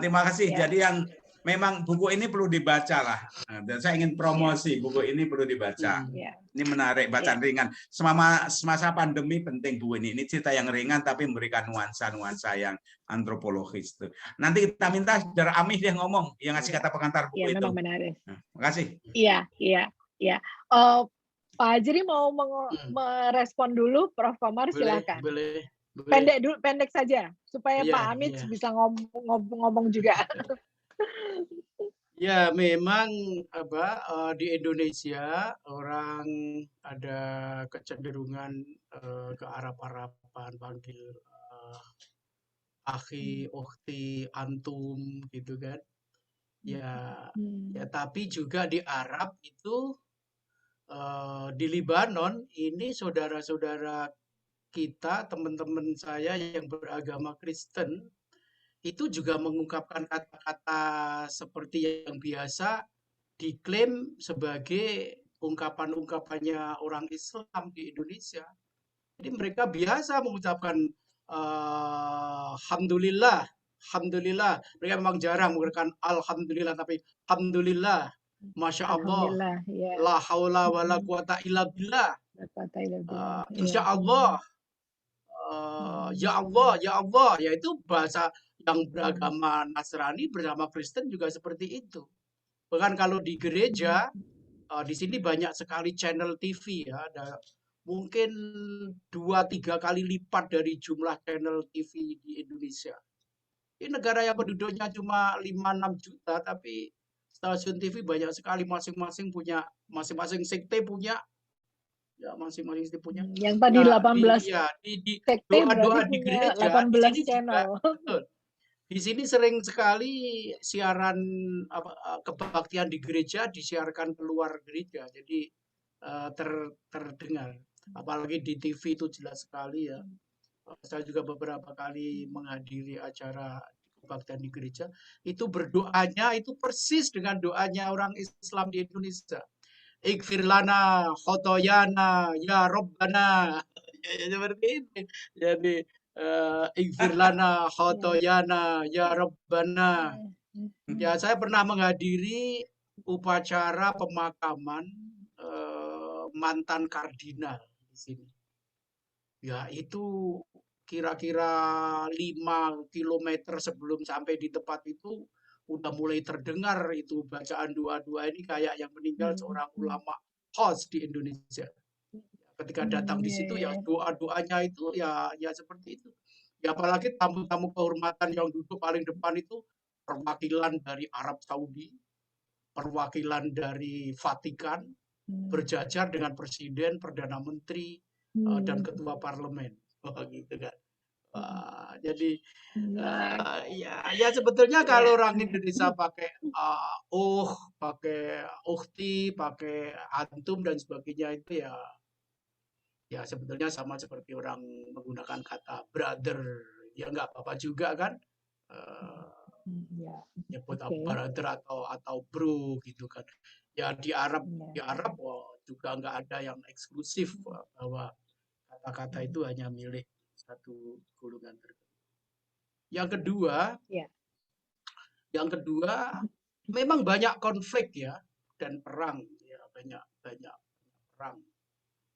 Terima kasih. Ya. Jadi yang memang buku ini perlu dibaca lah. Dan saya ingin promosi buku ini perlu dibaca. Ya. Ini menarik, bacaan ringan. Semasa pandemi penting buku ini. Ini cerita yang ringan tapi memberikan nuansa-nuansa yang antropologis. Nanti kita minta Saudara Amih dia ngomong, yang ngasih kata pengantar buku Ya, itu. memang menarik. Terima kasih. Iya. Pak Hajri mau merespon dulu, Prof. Komar, silakan. Boleh. Pendek saja, supaya Pak Amit bisa ngomong juga. Ya, memang di Indonesia orang ada kecenderungan ke Arab-Araban, panggil akhi, ukhti, antum gitu kan. Ya, tapi juga di Arab itu di Libanon ini saudara-saudara kita, teman-teman saya yang beragama Kristen itu juga mengungkapkan kata-kata seperti yang biasa diklaim sebagai ungkapan-ungkapannya orang Islam di Indonesia. Jadi mereka biasa mengucapkan alhamdulillah, alhamdulillah. Mereka memang jarang menggunakan alhamdulillah, tapi alhamdulillah, masya Allah, Ya. la haula wala quwata illa billah, insya Allah, ya Allah, yaitu bahasa yang beragama Nasrani bersama Kristen juga seperti itu. Bahkan kalau di gereja, di sini banyak sekali channel TV ya, ada mungkin 2-3 kali lipat dari jumlah channel TV di Indonesia. Ini negara yang penduduknya cuma 5-6 juta, tapi stasiun TV banyak sekali, masing-masing sekte punya. Ya, masing-masing sekte punya. Yang tadi 18 sekte doa-doa berarti di punya gereja 18 di sini channel. juga, betul. Di sini sering sekali siaran kebaktian di gereja disiarkan keluar gereja, jadi terdengar. Apalagi di TV itu jelas sekali ya. Saya juga beberapa kali menghadiri acara kebaktian di gereja. Itu berdoanya itu persis dengan doanya orang Islam di Indonesia. Ighfir lana khotoyana ya Rabbana. Ya, seperti itu. Jadi ighfir lana khotoyana ya Rabbana. Ya, saya pernah menghadiri upacara pemakaman mantan kardinal di sini. Ya, itu kira-kira 5 kilometer sebelum sampai di tempat itu udah mulai terdengar itu bacaan doa-doa ini kayak yang meninggal seorang ulama khos di Indonesia. Ketika datang di situ ya doa-doanya itu ya seperti itu. Ya apalagi tamu-tamu kehormatan yang duduk paling depan itu perwakilan dari Arab Saudi, perwakilan dari Vatikan, berjajar dengan presiden, perdana menteri, dan ketua parlemen. Gitu kan. Jadi ya sebetulnya kalau orang Indonesia pakai pakai ukhti, pakai antum dan sebagainya itu ya sebetulnya sama seperti orang menggunakan kata brother, ya nggak apa-apa juga kan, nyebut brother atau bro gitu kan. Ya di Arab juga nggak ada yang eksklusif bahwa kata-kata itu hanya milik satu golongan tertentu. Yang kedua, memang banyak konflik ya dan perang ya, banyak perang.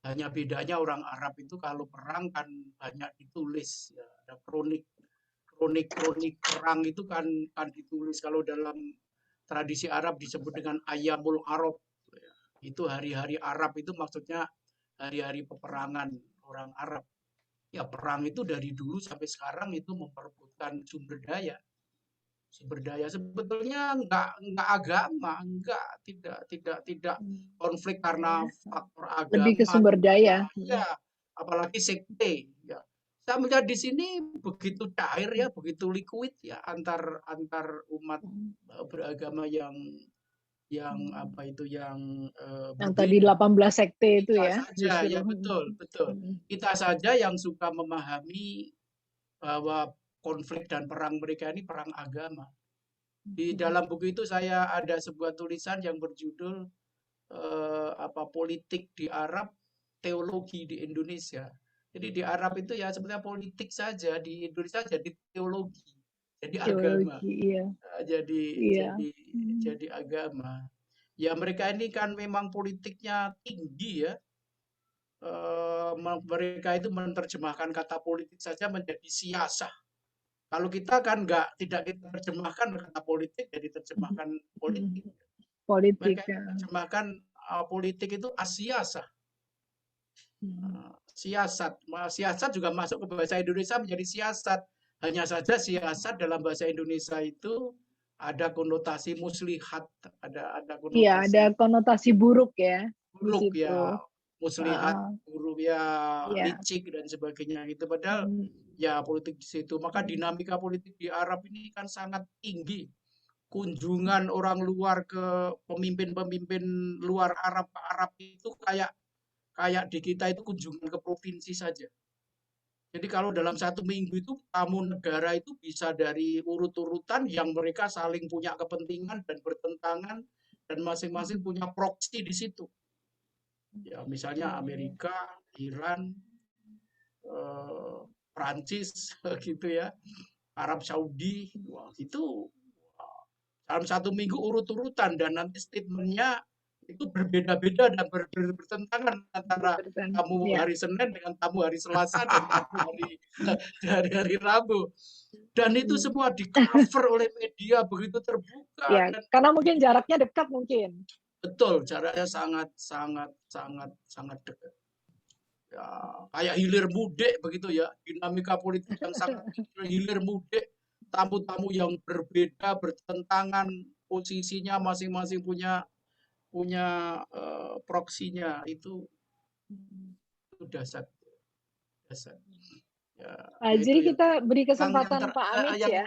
Hanya bedanya orang Arab itu kalau perang kan banyak ditulis ya, ada kronik perang itu kan ditulis. Kalau dalam tradisi Arab disebut dengan Ayyamul Arab. Itu hari-hari Arab itu maksudnya hari-hari peperangan orang Arab. Ya perang itu dari dulu sampai sekarang itu memperebutkan sumber daya sebetulnya nggak agama, tidak konflik karena faktor agama. Lebih ke sumber daya. Ya, apalagi sekte. Ya. Saya melihat di sini begitu cair ya, begitu liquid ya antar umat beragama yang apa itu yang Yang tadi berbeda. 18 sekte itu Kita ya, saja, ya justru. betul. Kita saja yang suka memahami bahwa konflik dan perang mereka ini perang agama. Di dalam buku itu saya ada sebuah tulisan yang berjudul politik di Arab, teologi di Indonesia. Jadi di Arab itu ya sebenarnya politik saja, di Indonesia jadi teologi, jadi agama. Teologi, iya. Jadi agama. Ya mereka ini kan memang politiknya tinggi ya. Mereka itu menerjemahkan kata politik saja menjadi siasah. Kalau kita kan tidak kita terjemahkan kata politik, jadi terjemahkan politik. Politik. Mereka terjemahkan politik itu asiasah. Siasat juga masuk ke bahasa Indonesia menjadi siasat. Hanya saja siasat dalam bahasa Indonesia itu ada konotasi muslihat, ada konotasi. Iya, ada konotasi buruk ya. Buruk ya, muslihat, buruk ya, licik dan sebagainya itu. Padahal ya politik di situ. Maka dinamika politik di Arab ini kan sangat tinggi. Kunjungan orang luar ke pemimpin-pemimpin luar Arab itu kayak di kita itu kunjungan ke provinsi saja. Jadi kalau dalam 1 minggu itu tamu negara itu bisa dari urut-urutan yang mereka saling punya kepentingan dan bertentangan dan masing-masing punya proksi di situ. Ya misalnya Amerika, Iran, Prancis gitu ya, Arab Saudi, itu dalam 1 minggu urut-urutan dan nanti statementnya itu berbeda-beda dan bertentangan antara tamu hari Senin dengan tamu hari Selasa dan tamu hari Rabu. Dan itu semua di-cover oleh media begitu terbuka. Ya, dan karena mungkin jaraknya dekat mungkin. Betul, jaraknya sangat dekat. Ya, kayak hilir mudik begitu ya, dinamika politik yang sangat hilir mudik, tamu-tamu yang berbeda, bertentangan, posisinya masing-masing punya proksinya itu dasar. Ya, jadi kita beri kesempatan Pak Amit ya.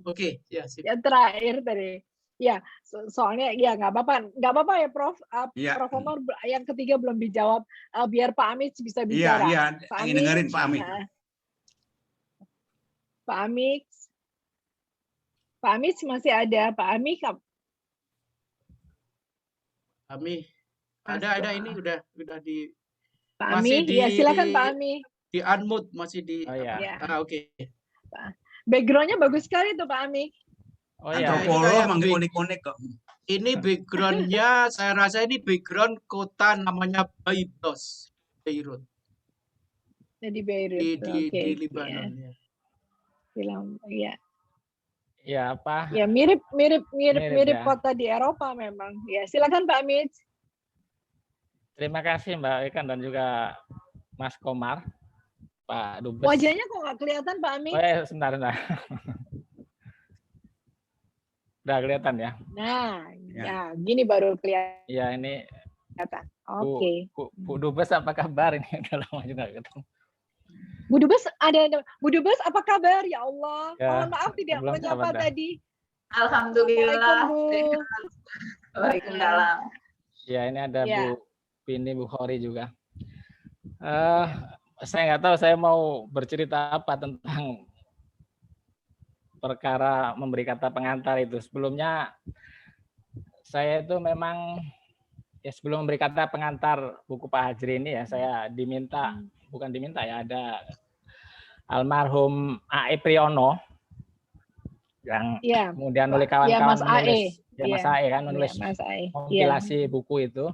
Oke, ya. Yang terakhir tadi. Ya, soalnya ya nggak apa-apa ya Prof. Prof Omar yang ketiga belum dijawab. Biar Pak Amit bisa bicara. Iya, ingin dengerin Pak Amit. Pak Amit masih ada. Pak Amit ada ini udah di Pak Amit, ya silakan Pak Amit. Di unmute masih di Oke. Backgroundnya bagus sekali tuh Pak Amit. Antropolog manggil unik-unik kok. Ini backgroundnya saya rasa ini background kota namanya Beirut. Di Beirut. Di Lebanon ya. Ya. Ya apa? Ya mirip kota di Eropa memang. Ya silakan Pak Amit. Terima kasih Mbak Ikan dan juga Mas Komar, Pak Dubes. Wajahnya kok nggak kelihatan Pak Amit? Sebentar. Udah kelihatan ya? Nah, ya gini baru kelihatan. Ya ini. Oke. Bu Dubes apa kabar ini? Udah lama juga ketemu. Bu Dubes apa kabar ya Allah? Mohon maaf tidak menyapa tadi. Alhamdulillah. Waalaikumsalam. Ya ini ada Bu Pini Bukhari juga. Saya nggak tahu saya mau bercerita apa tentang perkara memberi kata pengantar itu. Sebelumnya saya itu memang sebelum memberi kata pengantar buku Pak Hajri ini ya saya bukan diminta ya, ada almarhum A.E. Priyono yang kemudian oleh kawan-kawan menulis Mas A.E. kan menulis kompilasi buku itu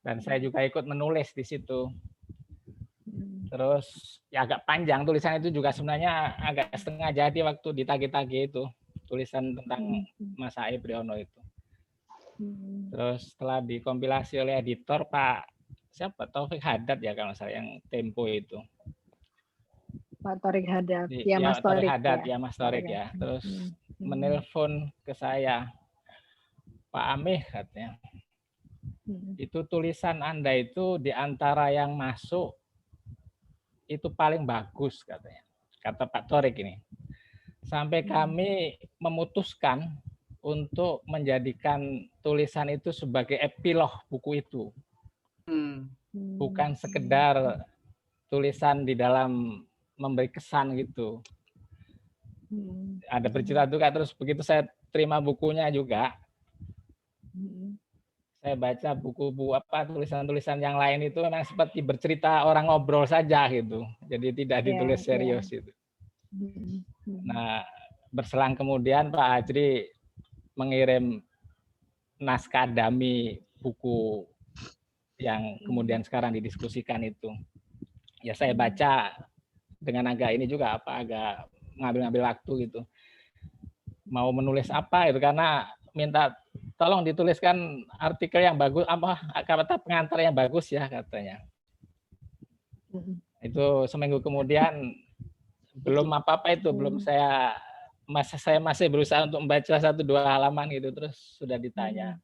dan saya juga ikut menulis di situ. Terus ya agak panjang tulisan itu juga sebenarnya agak setengah jadi waktu ditagi-tagi itu tulisan tentang Mas A.E. Priyono itu. Terus setelah dikompilasi oleh editor Pak Taufik Haddad ya kalau saya yang Tempo itu. Pak Taufik Haddad. Mas Taufik ya. Terus menelpon ke saya, Pak Amih katanya. Itu tulisan Anda itu di antara yang masuk itu paling bagus katanya. Kata Pak Torik ini. Sampai kami memutuskan untuk menjadikan tulisan itu sebagai epilog buku itu. Bukan sekedar tulisan di dalam memberi kesan gitu. Ada bercerita juga, terus begitu saya terima bukunya juga, saya baca buku-buku tulisan-tulisan yang lain itu memang seperti bercerita orang ngobrol saja gitu. Jadi tidak ditulis serius itu. Nah, berselang kemudian Pak Hajri mengirim naskah dami buku yang kemudian sekarang didiskusikan itu. Ya saya baca dengan agak ini juga agak ngambil waktu gitu. Mau menulis apa itu karena minta tolong dituliskan artikel yang bagus, kata pengantar yang bagus ya katanya. Itu seminggu kemudian belum apa-apa itu, belum saya masih berusaha untuk membaca 1-2 halaman gitu, terus sudah ditanya.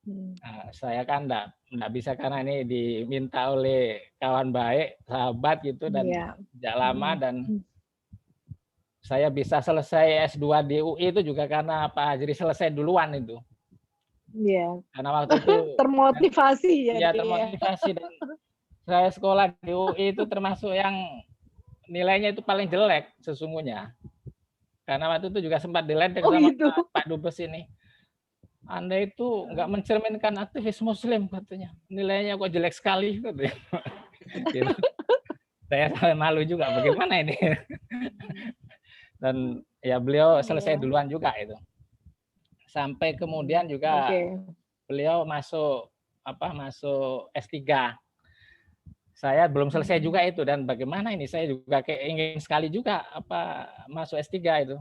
Nah, saya kan enggak bisa karena ini diminta oleh kawan baik, sahabat gitu, dan sejak lama, dan saya bisa selesai S2 di UI itu juga karena Pak Hajri selesai duluan itu. Iya. Karena waktu itu termotivasi ya. Iya, termotivasi, dan saya sekolah di UI itu termasuk yang nilainya itu paling jelek sesungguhnya. Karena waktu itu juga sempat diledek sama Pak Dubes ini. Anda itu nggak mencerminkan aktivis Muslim katanya. Nilainya kok jelek sekali katanya. Gitu. Saya sampai malu juga, bagaimana ini. Dan ya beliau selesai duluan juga itu. Sampai kemudian juga beliau masuk S3. Saya belum selesai juga itu, dan bagaimana ini saya juga ingin sekali juga masuk S3 itu.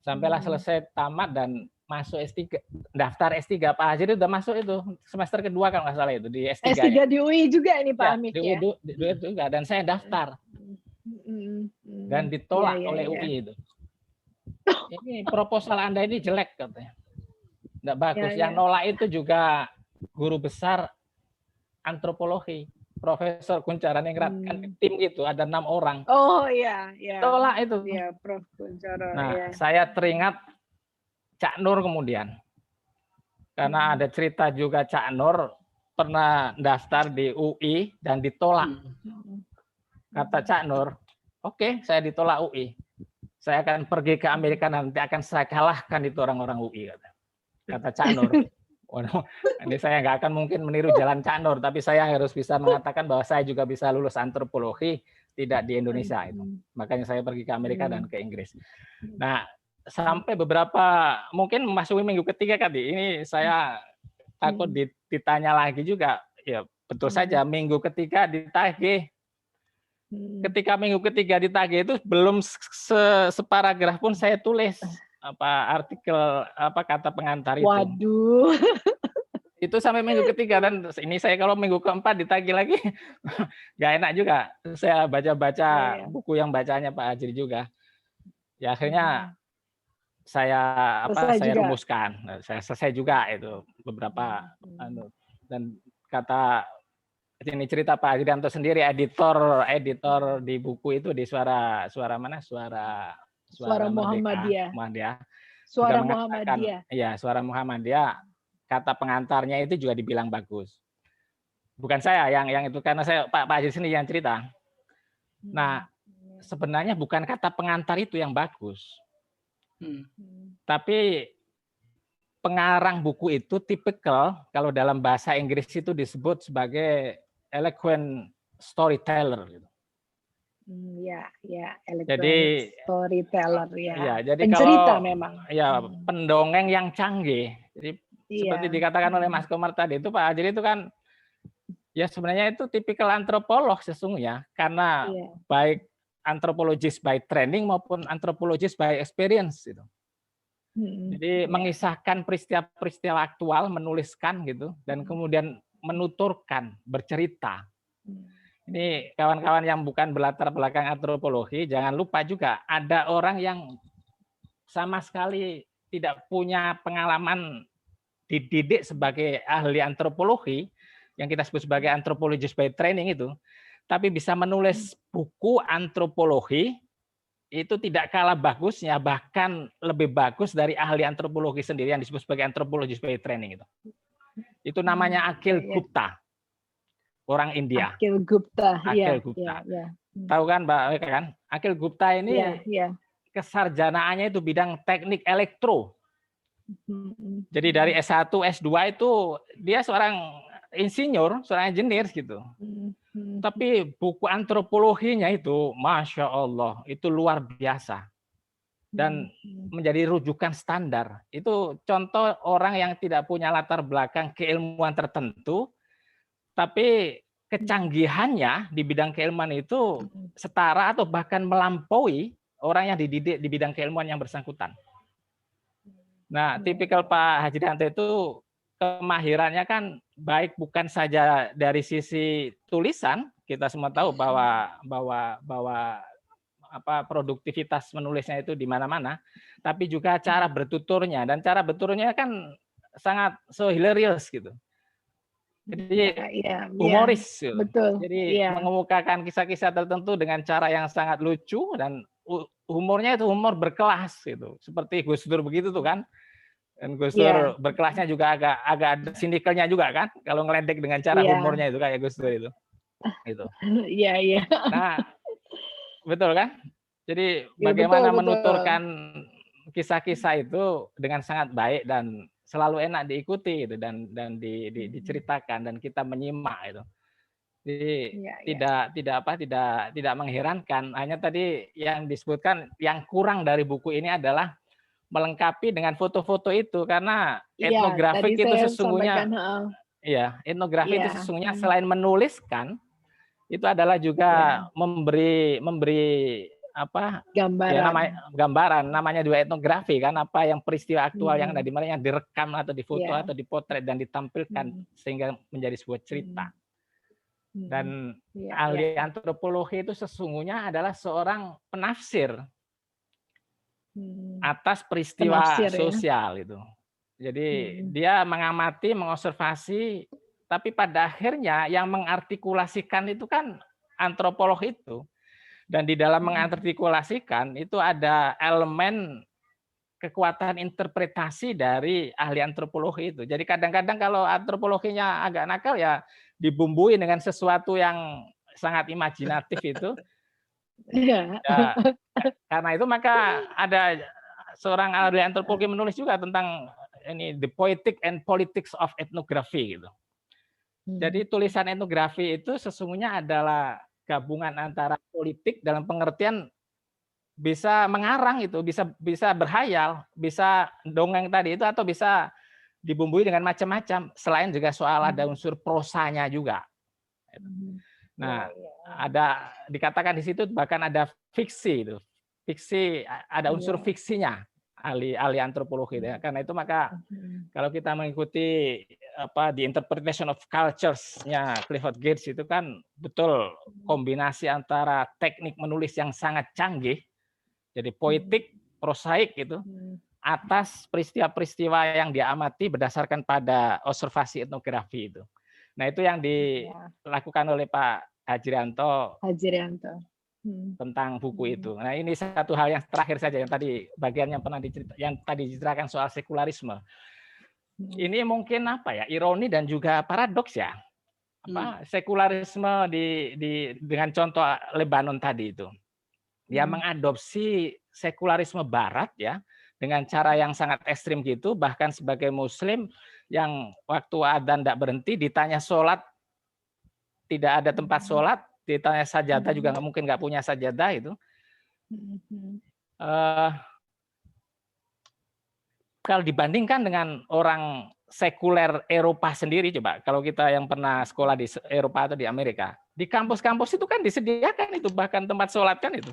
Sampailah selesai tamat dan masuk S3, daftar S3. Pak Hajri udah masuk itu semester kedua kalau nggak salah itu di S3. S3 di UI juga ini Pak Amik ya? Di UI juga, dan saya daftar. Dan ditolak oleh UI itu. Ini proposal Anda ini jelek katanya. Nggak bagus. Yang nolak itu juga guru besar antropologi, Profesor Kuncharaningrat, kan tim itu ada 6 orang. Oh iya, tolak itu. Iya, Prof Kunchara. Nah, saya teringat Cak Nur kemudian. Karena ada cerita juga Cak Nur pernah daftar di UI dan ditolak. Kata Cak Nur, oke, saya ditolak UI. Saya akan pergi ke Amerika, nanti akan saya kalahkan itu orang-orang UI. Kata Cak Nur. Waduh, ini saya nggak akan mungkin meniru jalan Cak Nur, tapi saya harus bisa mengatakan bahwa saya juga bisa lulus antropologi, tidak di Indonesia itu. Makanya saya pergi ke Amerika dan ke Inggris. Nah, sampai beberapa, mungkin memasuki minggu ketiga kali, ini saya takut ditanya lagi juga. Ya, betul saja, minggu ketiga ditagih. Ketika minggu ketiga ditagih itu belum separagraf pun saya tulis artikel kata pengantar itu. Waduh. Itu sampai minggu ketiga, dan ini saya kalau minggu keempat ditagih lagi nggak enak juga. Saya baca-baca buku yang bacanya Pak Hajri juga. Ya akhirnya saya rumuskan. Saya selesai juga itu beberapa dan kata ini cerita Pak Hajrianto sendiri, editor di buku itu di Suara Muhammadiyah. Suara Muhammadiyah. Iya, Suara Muhammadiyah. Kata pengantarnya itu juga dibilang bagus. Bukan saya yang itu, karena saya Pak Hajri sendiri yang cerita. Nah, sebenarnya bukan kata pengantar itu yang bagus. Tapi pengarang buku itu tipikal, kalau dalam bahasa Inggris itu disebut sebagai eloquent storyteller gitu. Jadi storyteller jadi pencerita kalau, memang. Ya, pendongeng yang canggih. Jadi seperti dikatakan oleh Mas Komar tadi itu, Pak Hajri itu kan ya sebenarnya itu tipikal antropolog sesungguhnya, karena baik antropologis by training maupun antropologis by experience gitu. Jadi mengisahkan peristiwa-peristiwa aktual, menuliskan gitu, dan kemudian menuturkan, bercerita. Ini kawan-kawan yang bukan berlatar belakang antropologi, jangan lupa juga ada orang yang sama sekali tidak punya pengalaman dididik sebagai ahli antropologi, yang kita sebut sebagai anthropologist by training itu, tapi bisa menulis buku antropologi itu tidak kalah bagusnya, bahkan lebih bagus dari ahli antropologi sendiri yang disebut sebagai antropologi by training itu. Itu namanya Akhil Gupta, orang India. Akhil Gupta, Akhil Gupta. Tahu kan Mbak Eka kan? Akhil Gupta ini kesarjanaannya itu bidang teknik elektro. Jadi dari S1, S2 itu dia seorang insinyur, seorang engineer gitu. Tapi buku antropologinya itu, Masya Allah, itu luar biasa. Dan menjadi rujukan standar. Itu contoh orang yang tidak punya latar belakang keilmuan tertentu, tapi kecanggihannya di bidang keilmuan itu setara atau bahkan melampaui orang yang dididik di bidang keilmuan yang bersangkutan. Nah, tipikal Pak Hajrianto itu kemahirannya kan baik bukan saja dari sisi tulisan, kita semua tahu bahwa produktivitas menulisnya itu di mana-mana, tapi juga cara bertuturnya, dan cara bertuturnya kan sangat so hilarious gitu. Jadi humoris gitu. Betul. Jadi mengemukakan kisah-kisah tertentu dengan cara yang sangat lucu, dan humornya itu humor berkelas gitu. Seperti Gus Dur begitu tuh kan. Dan Gus Dur berkelasnya juga agak ada sinikalnya juga kan, kalau ngeledek dengan cara humornya itu kayak Gus Dur itu. Gitu. Iya. Nah, betul kan? Jadi bagaimana menuturkan kisah-kisah itu dengan sangat baik dan selalu enak diikuti gitu, dan diceritakan dan kita menyimak itu. Jadi tidak mengherankan. Hanya tadi yang disebutkan yang kurang dari buku ini adalah melengkapi dengan foto-foto itu, karena etnografik itu sesungguhnya etnografi itu sesungguhnya selain menuliskan itu adalah juga memberi gambaran, namanya juga etnografi kan, apa yang peristiwa aktual yang ada di mana yang direkam atau difoto atau dipotret dan ditampilkan sehingga menjadi sebuah cerita. Dan ahli antropologi itu sesungguhnya adalah seorang penafsir atas peristiwa sosial itu. Jadi dia mengamati, mengobservasi, tapi pada akhirnya yang mengartikulasikan itu kan antropolog itu. Dan di dalam mengartikulasikan itu ada elemen kekuatan interpretasi dari ahli antropologi itu. Jadi kadang-kadang kalau antropologinya agak nakal ya dibumbui dengan sesuatu yang sangat imajinatif itu. Ya, karena itu maka ada seorang ahli antropologi menulis juga tentang ini the poetic and politics of ethnography gitu. Jadi tulisan etnografi itu sesungguhnya adalah gabungan antara politik dalam pengertian bisa mengarang itu, bisa berhayal, bisa dongeng tadi itu, atau bisa dibumbui dengan macam-macam. Selain juga soal ada unsur prosanya juga. Nah, ada dikatakan di situ bahkan ada fiksi itu. Fiksi, ada unsur fiksinya ahli antropologi ya. Karena itu maka kalau kita mengikuti The Interpretation of Cultures-nya Clifford Geertz itu kan betul kombinasi antara teknik menulis yang sangat canggih, jadi poetik, prosaik itu, atas peristiwa-peristiwa yang diamati berdasarkan pada observasi etnografi itu. Nah, itu yang dilakukan oleh Pak Hajrianto tentang buku itu. Nah, ini satu hal yang terakhir saja, yang tadi bagian yang pernah diceritakan soal sekularisme. Ini mungkin ironi dan juga paradoks ya. Sekularisme dengan contoh Lebanon tadi itu. Dia mengadopsi sekularisme barat ya, dengan cara yang sangat ekstrim gitu, bahkan sebagai muslim yang waktu adzan tidak berhenti, ditanya sholat tidak ada tempat sholat, ditanya sajadah juga mungkin nggak punya sajadah itu. Kalau dibandingkan dengan orang sekuler Eropa sendiri, coba kalau kita yang pernah sekolah di Eropa atau di Amerika, di kampus-kampus itu kan disediakan itu bahkan tempat sholat kan itu.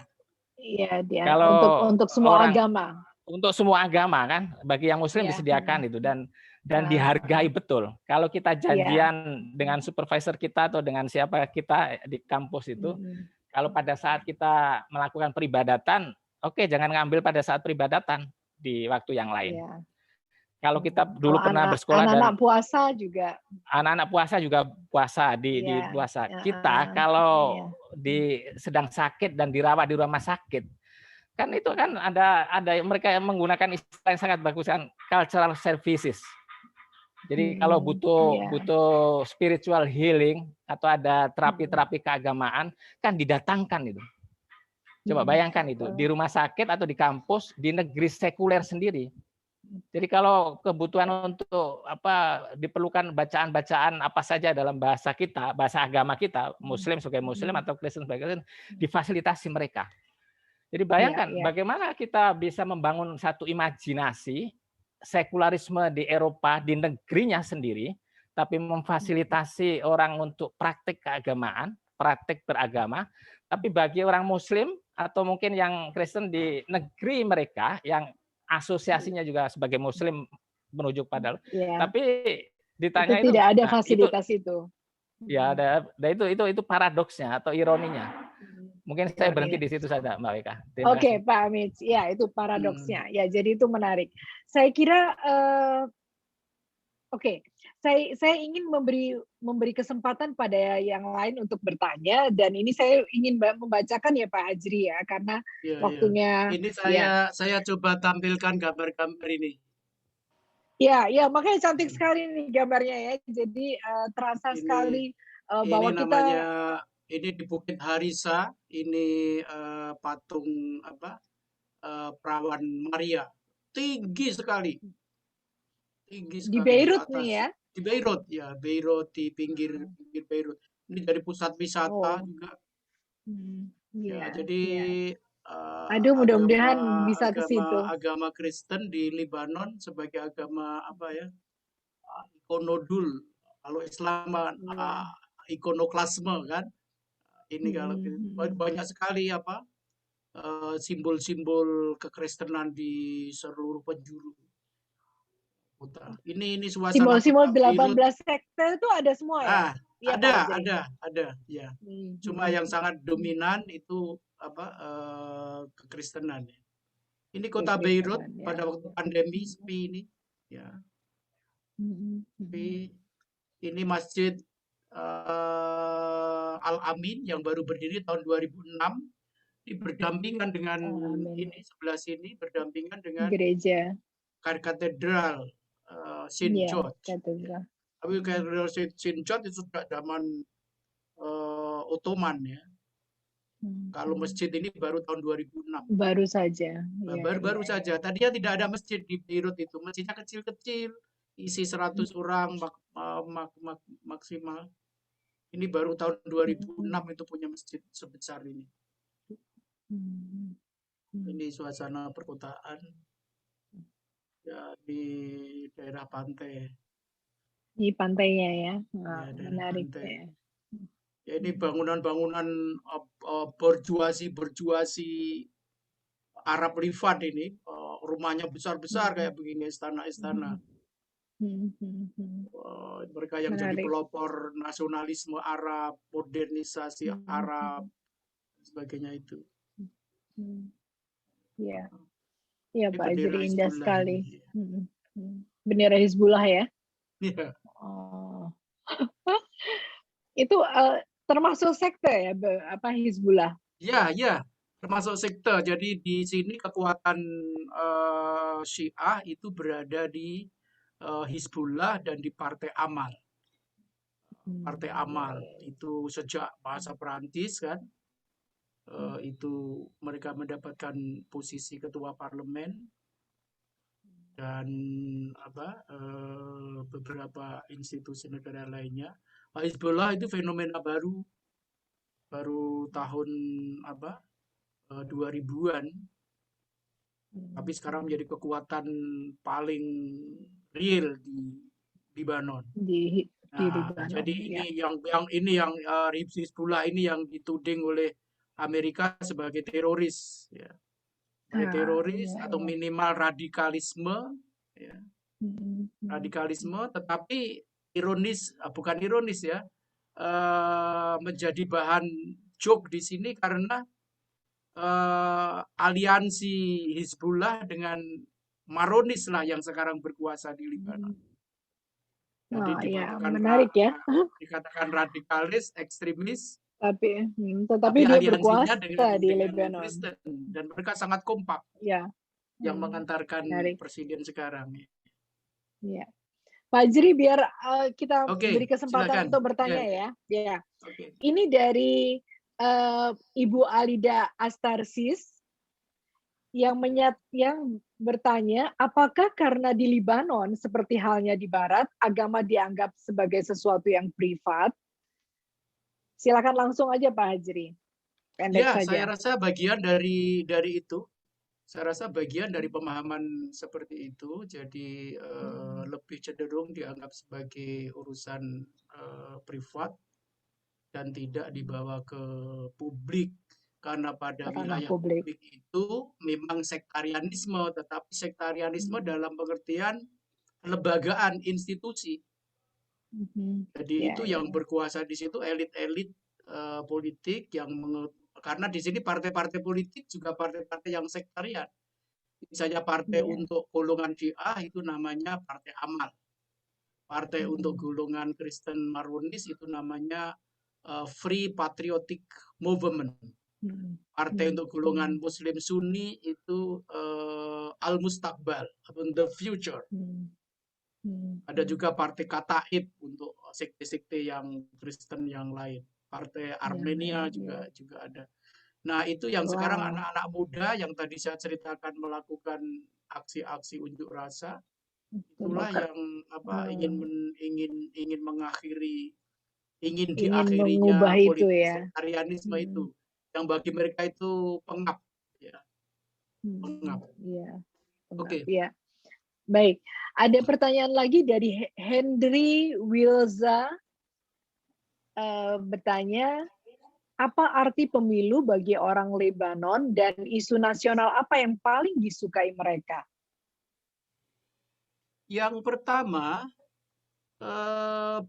Iya, kalau untuk semua agama. Untuk semua agama kan, bagi yang muslim disediakan itu, dan dihargai betul. Kalau kita janjian dengan supervisor kita atau dengan siapa kita di kampus itu, kalau pada saat kita melakukan peribadatan, oke, jangan ngambil pada saat peribadatan di waktu yang lain. Kalau kita dulu pernah bersekolah anak-anak puasa juga. Anak-anak puasa juga puasa di puasa. Kita kalau sedang sakit dan dirawat di rumah sakit, Kan itu kan ada mereka yang menggunakan istilah yang sangat bagus kan, cultural services. Jadi kalau butuh spiritual healing atau ada terapi-terapi keagamaan kan didatangkan itu. Coba bayangkan itu di rumah sakit atau di kampus di negeri sekuler sendiri. Jadi kalau kebutuhan untuk diperlukan bacaan-bacaan apa saja dalam bahasa kita, bahasa agama kita, Muslim sebagai Muslim atau Kristen sebagai Kristen, difasilitasi mereka. Jadi bayangkan bagaimana kita bisa membangun satu imajinasi sekularisme di Eropa di negerinya sendiri, tapi memfasilitasi orang untuk praktik keagamaan, praktik beragama, tapi bagi orang Muslim atau mungkin yang Kristen di negeri mereka yang asosiasinya juga sebagai Muslim menuju pada, tapi ditanya itu tidak ada fasilitas itu. Ya ada itu paradoksnya atau ironinya. Mungkin saya berhenti di situ saja, Mbak Weka. Oke, Pak Amit. Ya, itu paradoksnya. Ya, jadi itu menarik. Saya kira saya ingin memberi kesempatan pada yang lain untuk bertanya, dan ini saya ingin membacakan ya Pak Hajri ya, karena waktunya. Ini saya coba tampilkan gambar-gambar ini. Ya, makanya cantik sekali nih gambarnya ya. Jadi terasa sekali bahwa ini kita. Ini di Bukit Harisa, ini patung Perawan Maria, tinggi sekali. Di Beirut nih ya? Di Beirut, ya Beirut, di pinggir Beirut. Ini dari pusat wisata juga. Jadi aduh, mudah-mudahan bisa ke situ. Agama Kristen di Lebanon sebagai agama ikonodul. Kalau Islam ikonoklasme kan. Ini kalau banyak sekali simbol-simbol kekristenan di seluruh penjuru kota. Ini suasana simbol-simbol 18 sekte itu ada semua ya? Ada ya. Cuma yang sangat dominan itu kekristenan. Ini kota Beirut pada waktu pandemi sepi ini ya. Ini masjid Al-Amin yang baru berdiri tahun 2006, ini berdampingan dengan ini sebelah sini, berdampingan dengan gereja katedral St. George. Tapi katedral St. George itu sudah zaman Ottoman ya. Kalau masjid ini baru tahun 2006. Baru saja. Baru saja. Tadinya tidak ada masjid di Beirut itu. Masjidnya kecil-kecil, isi 100 orang maksimal. Ini baru tahun 2006 itu punya masjid sebesar ini. Ini suasana perkotaan ya di daerah pantai. Di pantainya ya, menarik ya. Ya ini bangunan-bangunan berjuasi Arab Levant ini, rumahnya besar-besar kayak begini, istana-istana. Mereka yang jadi pelopor nasionalisme Arab, modernisasi Arab, sebagainya itu. Ya Pak, jadi indah sekali. Bendera Hizbullah ya? Iya. Itu termasuk sekte ya, Hizbullah? Ya, termasuk sekte. Jadi di sini kekuatan Syiah itu berada di Hizbullah dan di Partai Amal. Partai Amal itu sejak bahasa Perancis kan, itu mereka mendapatkan posisi ketua parlemen dan beberapa institusi negara lainnya. Hizbullah itu fenomena baru tahun 2000-an. Tapi sekarang menjadi kekuatan paling real di Lebanon. Jadi ini yang Hizbullah ini yang dituding oleh Amerika sebagai teroris, ya. Teroris atau minimal radikalisme, ya. Radikalisme, tetapi bukan ironis ya, menjadi bahan joke di sini karena aliansi Hizbullah dengan Maronis lah yang sekarang berkuasa di Lebanon. Jadi menarik ya. Dikatakan radikalis, ekstremis, Tetapi dia aliansinya berkuasa di dengan Lebanon. Kristen dan mereka sangat kompak Ya. yang mengantarkan Menarik. presiden sekarang. Ya. Pak Ajri, biar kita Oke, beri kesempatan silakan. untuk bertanya Ya. ya. Oke. Ini dari Ibu Alida Astarsis yang bertanya, apakah karena di Libanon seperti halnya di Barat, agama dianggap sebagai sesuatu yang privat? Silakan langsung aja Pak Hajri. Pendek Ya, saja. saya rasa bagian dari itu. Saya rasa bagian dari pemahaman seperti itu. Jadi lebih cenderung dianggap sebagai urusan privat dan tidak dibawa ke publik. Karena pada wilayah publik itu memang sektarianisme, tetapi sektarianisme dalam pengertian kelembagaan institusi. Jadi itu yang berkuasa di situ elit-elit politik yang karena di sini partai-partai politik juga partai-partai yang sektarian. Misalnya partai untuk golongan Syiah itu namanya Partai Amal. Partai untuk golongan Kristen Maronis itu namanya Free Patriotic Movement. Partai untuk golongan Muslim Sunni itu Al-Mustaqbal atau The Future. Ada juga Partai Kataib untuk sekte-sekte yang Kristen yang lain. Partai Armenia juga ada. Nah, itu yang sekarang anak-anak muda yang tadi saya ceritakan melakukan aksi-aksi unjuk rasa, itulah yang ingin mengakhiri, ingin diakhirinya politik sektarianisme itu, yang bagi mereka itu pengap, ya. Pengap. Oke. Ya. Baik, ada pertanyaan lagi dari Hendry Wilza bertanya, apa arti pemilu bagi orang Lebanon dan isu nasional apa yang paling disukai mereka? Yang pertama,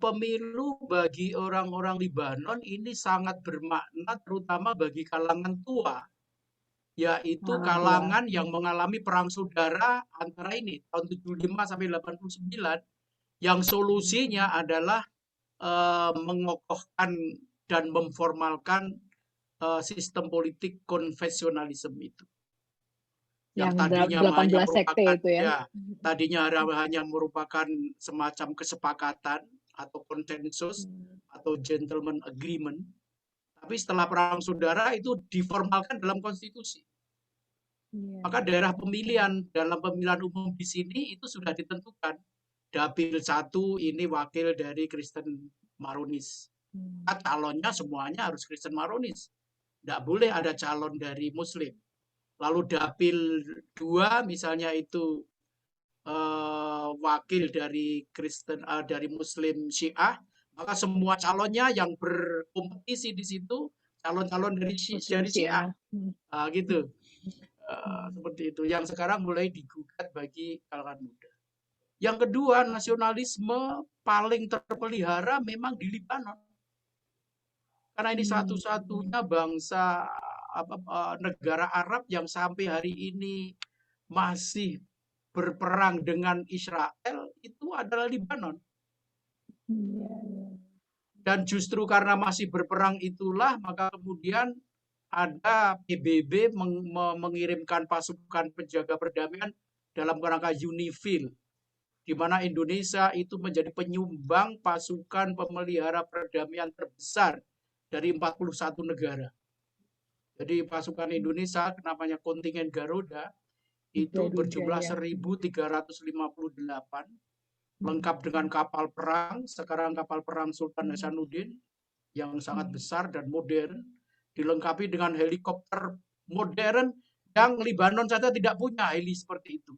pemilu bagi orang-orang Lebanon ini sangat bermakna terutama bagi kalangan tua, yaitu kalangan yang mengalami perang saudara antara ini tahun 75 sampai 89, yang solusinya adalah mengokohkan dan memformalkan sistem politik konvensionalisme itu. Yang tadinya hanya merupakan tadinya hanya merupakan semacam kesepakatan atau konsensus atau gentleman agreement, tapi setelah perang saudara itu diformalkan dalam konstitusi. Maka daerah pemilihan dalam pemilihan umum di sini itu sudah ditentukan. Dapil 1 ini wakil dari Kristen Maronis. Calonnya semuanya harus Kristen Maronis. Tidak boleh ada calon dari Muslim. Lalu dapil 2 misalnya itu wakil dari Kristen dari Muslim Syiah, maka semua calonnya yang berkompetisi di situ calon-calon dari Syiah. Gitu. Seperti itu. Yang sekarang mulai digugat bagi kalangan muda. Yang kedua, nasionalisme paling terpelihara memang di Libanon. Karena ini satu-satunya bangsa negara Arab yang sampai hari ini masih berperang dengan Israel itu adalah Libanon. Dan justru karena masih berperang itulah maka kemudian ada PBB mengirimkan pasukan penjaga perdamaian dalam kerangka UNIFIL, di mana Indonesia itu menjadi penyumbang pasukan pemelihara perdamaian terbesar dari 41 negara. Jadi pasukan Indonesia namanya kontingen Garuda itu berjumlah 1.358, lengkap dengan kapal perang, sekarang kapal perang Sultan Hasanuddin yang sangat besar dan modern, dilengkapi dengan helikopter modern yang Libanon saja tidak punya heli seperti itu.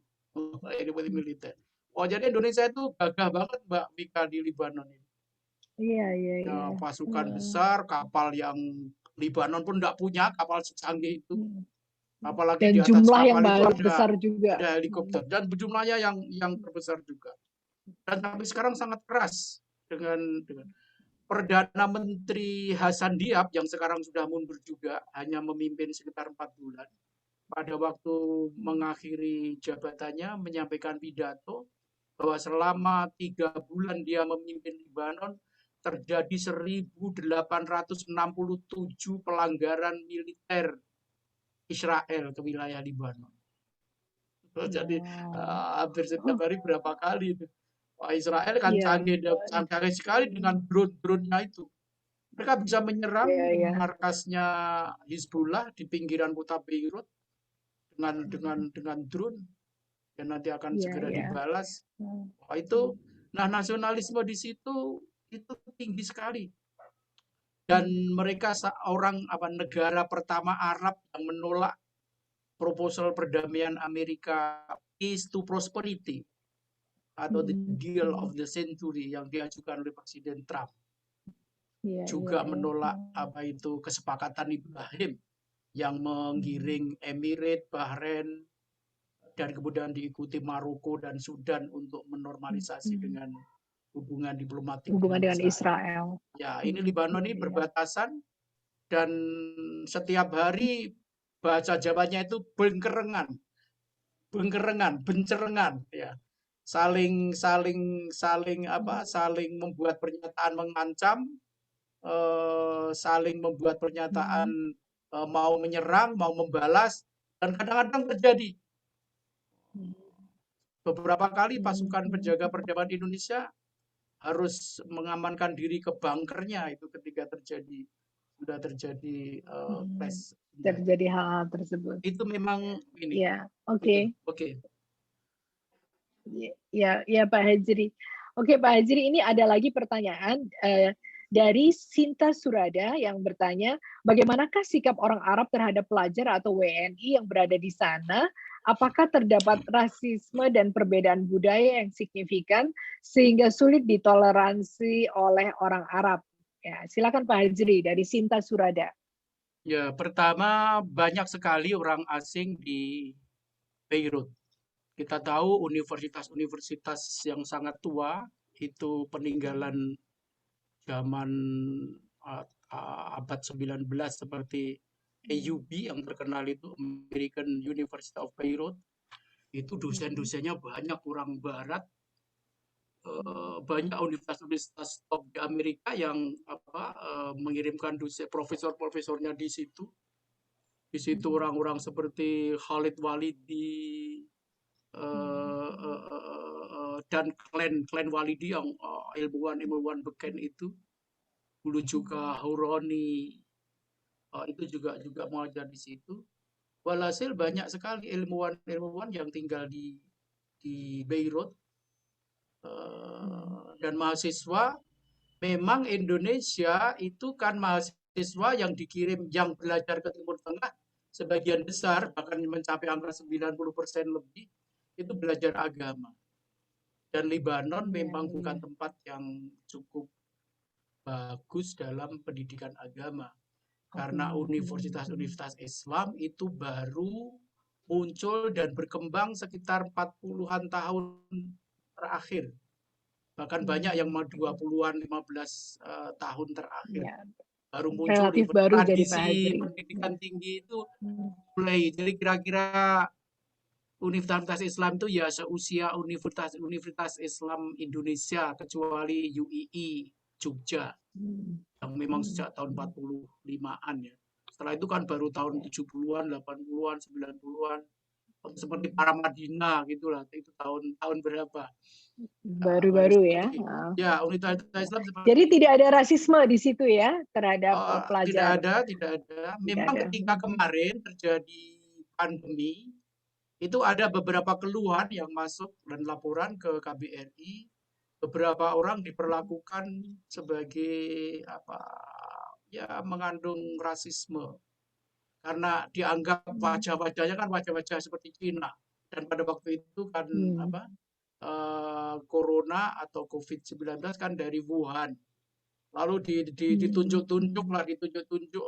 Heli militer. Oh, jadi Indonesia itu gagah banget Mbak Mika di Libanon ini. Iya. Pasukan besar, kapal yang Libanon pun tidak punya kapal secanggih itu. Apalagi dan di atas jumlah kapal yang itu besar juga. Ada helikopter dan jumlahnya yang terbesar juga. Dan sampai sekarang sangat keras dengan Perdana Menteri Hasan Diab yang sekarang sudah mundur juga, hanya memimpin sekitar 4 bulan. Pada waktu mengakhiri jabatannya menyampaikan pidato bahwa selama 3 bulan dia memimpin Libanon, terjadi 1.867 pelanggaran militer Israel ke wilayah Libanon. Jadi hampir setiap hari berapa kali itu. Wah, Israel kan canggih sekali dengan drone-drone-nya itu. Mereka bisa menyerang markasnya Hizbullah di pinggiran kota Beirut dengan drone dan nanti akan segera dibalas. Wah, itu, nah nasionalisme di situ itu tinggi sekali. Dan mereka negara pertama Arab yang menolak proposal perdamaian Amerika Peace to Prosperity atau the Deal of the Century yang diajukan oleh Presiden Trump. Juga menolak kesepakatan Ibrahim yang menggiring Emirat, Bahrain, dan kemudian diikuti Maroko dan Sudan untuk menormalisasi dengan hubungan diplomatik dengan Israel. Ya, ini Libanon ini berbatasan dan setiap hari bahasa Jawanya itu bencerengan, ya. Saling membuat pernyataan mengancam, saling membuat pernyataan mau menyerang, mau membalas, dan kadang-kadang terjadi. Beberapa kali pasukan penjaga perdamaian Indonesia harus mengamankan diri ke bunkernya itu ketika sudah terjadi clash. Terjadi hal tersebut. Itu memang ini. Ya, oke. Oke. Ya, Pak Hajri. Oke, Pak Hajri, ini ada lagi pertanyaan dari Sinta Surada yang bertanya, bagaimanakah sikap orang Arab terhadap pelajar atau WNI yang berada di sana? Apakah terdapat rasisme dan perbedaan budaya yang signifikan sehingga sulit ditoleransi oleh orang Arab? Ya, silakan Pak Hajri dari Sinta Surada. Ya, pertama banyak sekali orang asing di Beirut. Kita tahu universitas-universitas yang sangat tua itu peninggalan zaman abad 19 seperti AUB yang terkenal itu, American University of Beirut. Itu dosen-dosennya banyak orang barat. Banyak universitas-universitas top di Amerika yang mengirimkan dosen profesor-profesornya di situ. Di situ orang-orang seperti Khalid Walidi dan Klen Walidi yang ilmuwan beken itu. Dulu juga Huroni itu juga mengajar di situ. Walhasil banyak sekali ilmuwan yang tinggal di Beirut. Dan mahasiswa, memang Indonesia itu kan mahasiswa yang dikirim, yang belajar ke Timur Tengah, sebagian besar, bahkan mencapai angka 90% lebih, itu belajar agama. Dan Libanon memang bukan tempat yang cukup bagus dalam pendidikan agama. Karena universitas-universitas Islam itu baru muncul dan berkembang sekitar 40-an tahun terakhir. Bahkan banyak yang 20-an, 15 tahun terakhir. Ya, baru muncul tradisi pendidikan tinggi itu mulai. Jadi kira-kira universitas Islam itu ya seusia Universitas Islam Indonesia, kecuali UII Jogja yang memang sejak tahun 45-an ya. Setelah itu kan baru tahun 70-an, 80-an, 90-an. Seperti Paramadina gitulah, itu tahun berapa? Baru-baru ya. Ya, Universitas Islam seperti. Jadi tidak ada rasisme di situ ya terhadap pelajar. Tidak ada. Memang ketika kemarin terjadi pandemi, itu ada beberapa keluhan yang masuk dan laporan ke KBRI. Beberapa orang diperlakukan sebagai mengandung rasisme. Karena dianggap wajah-wajahnya kan wajah-wajah seperti Cina, dan pada waktu itu kan corona atau COVID-19 kan dari Wuhan, lalu ditunjuk-tunjuk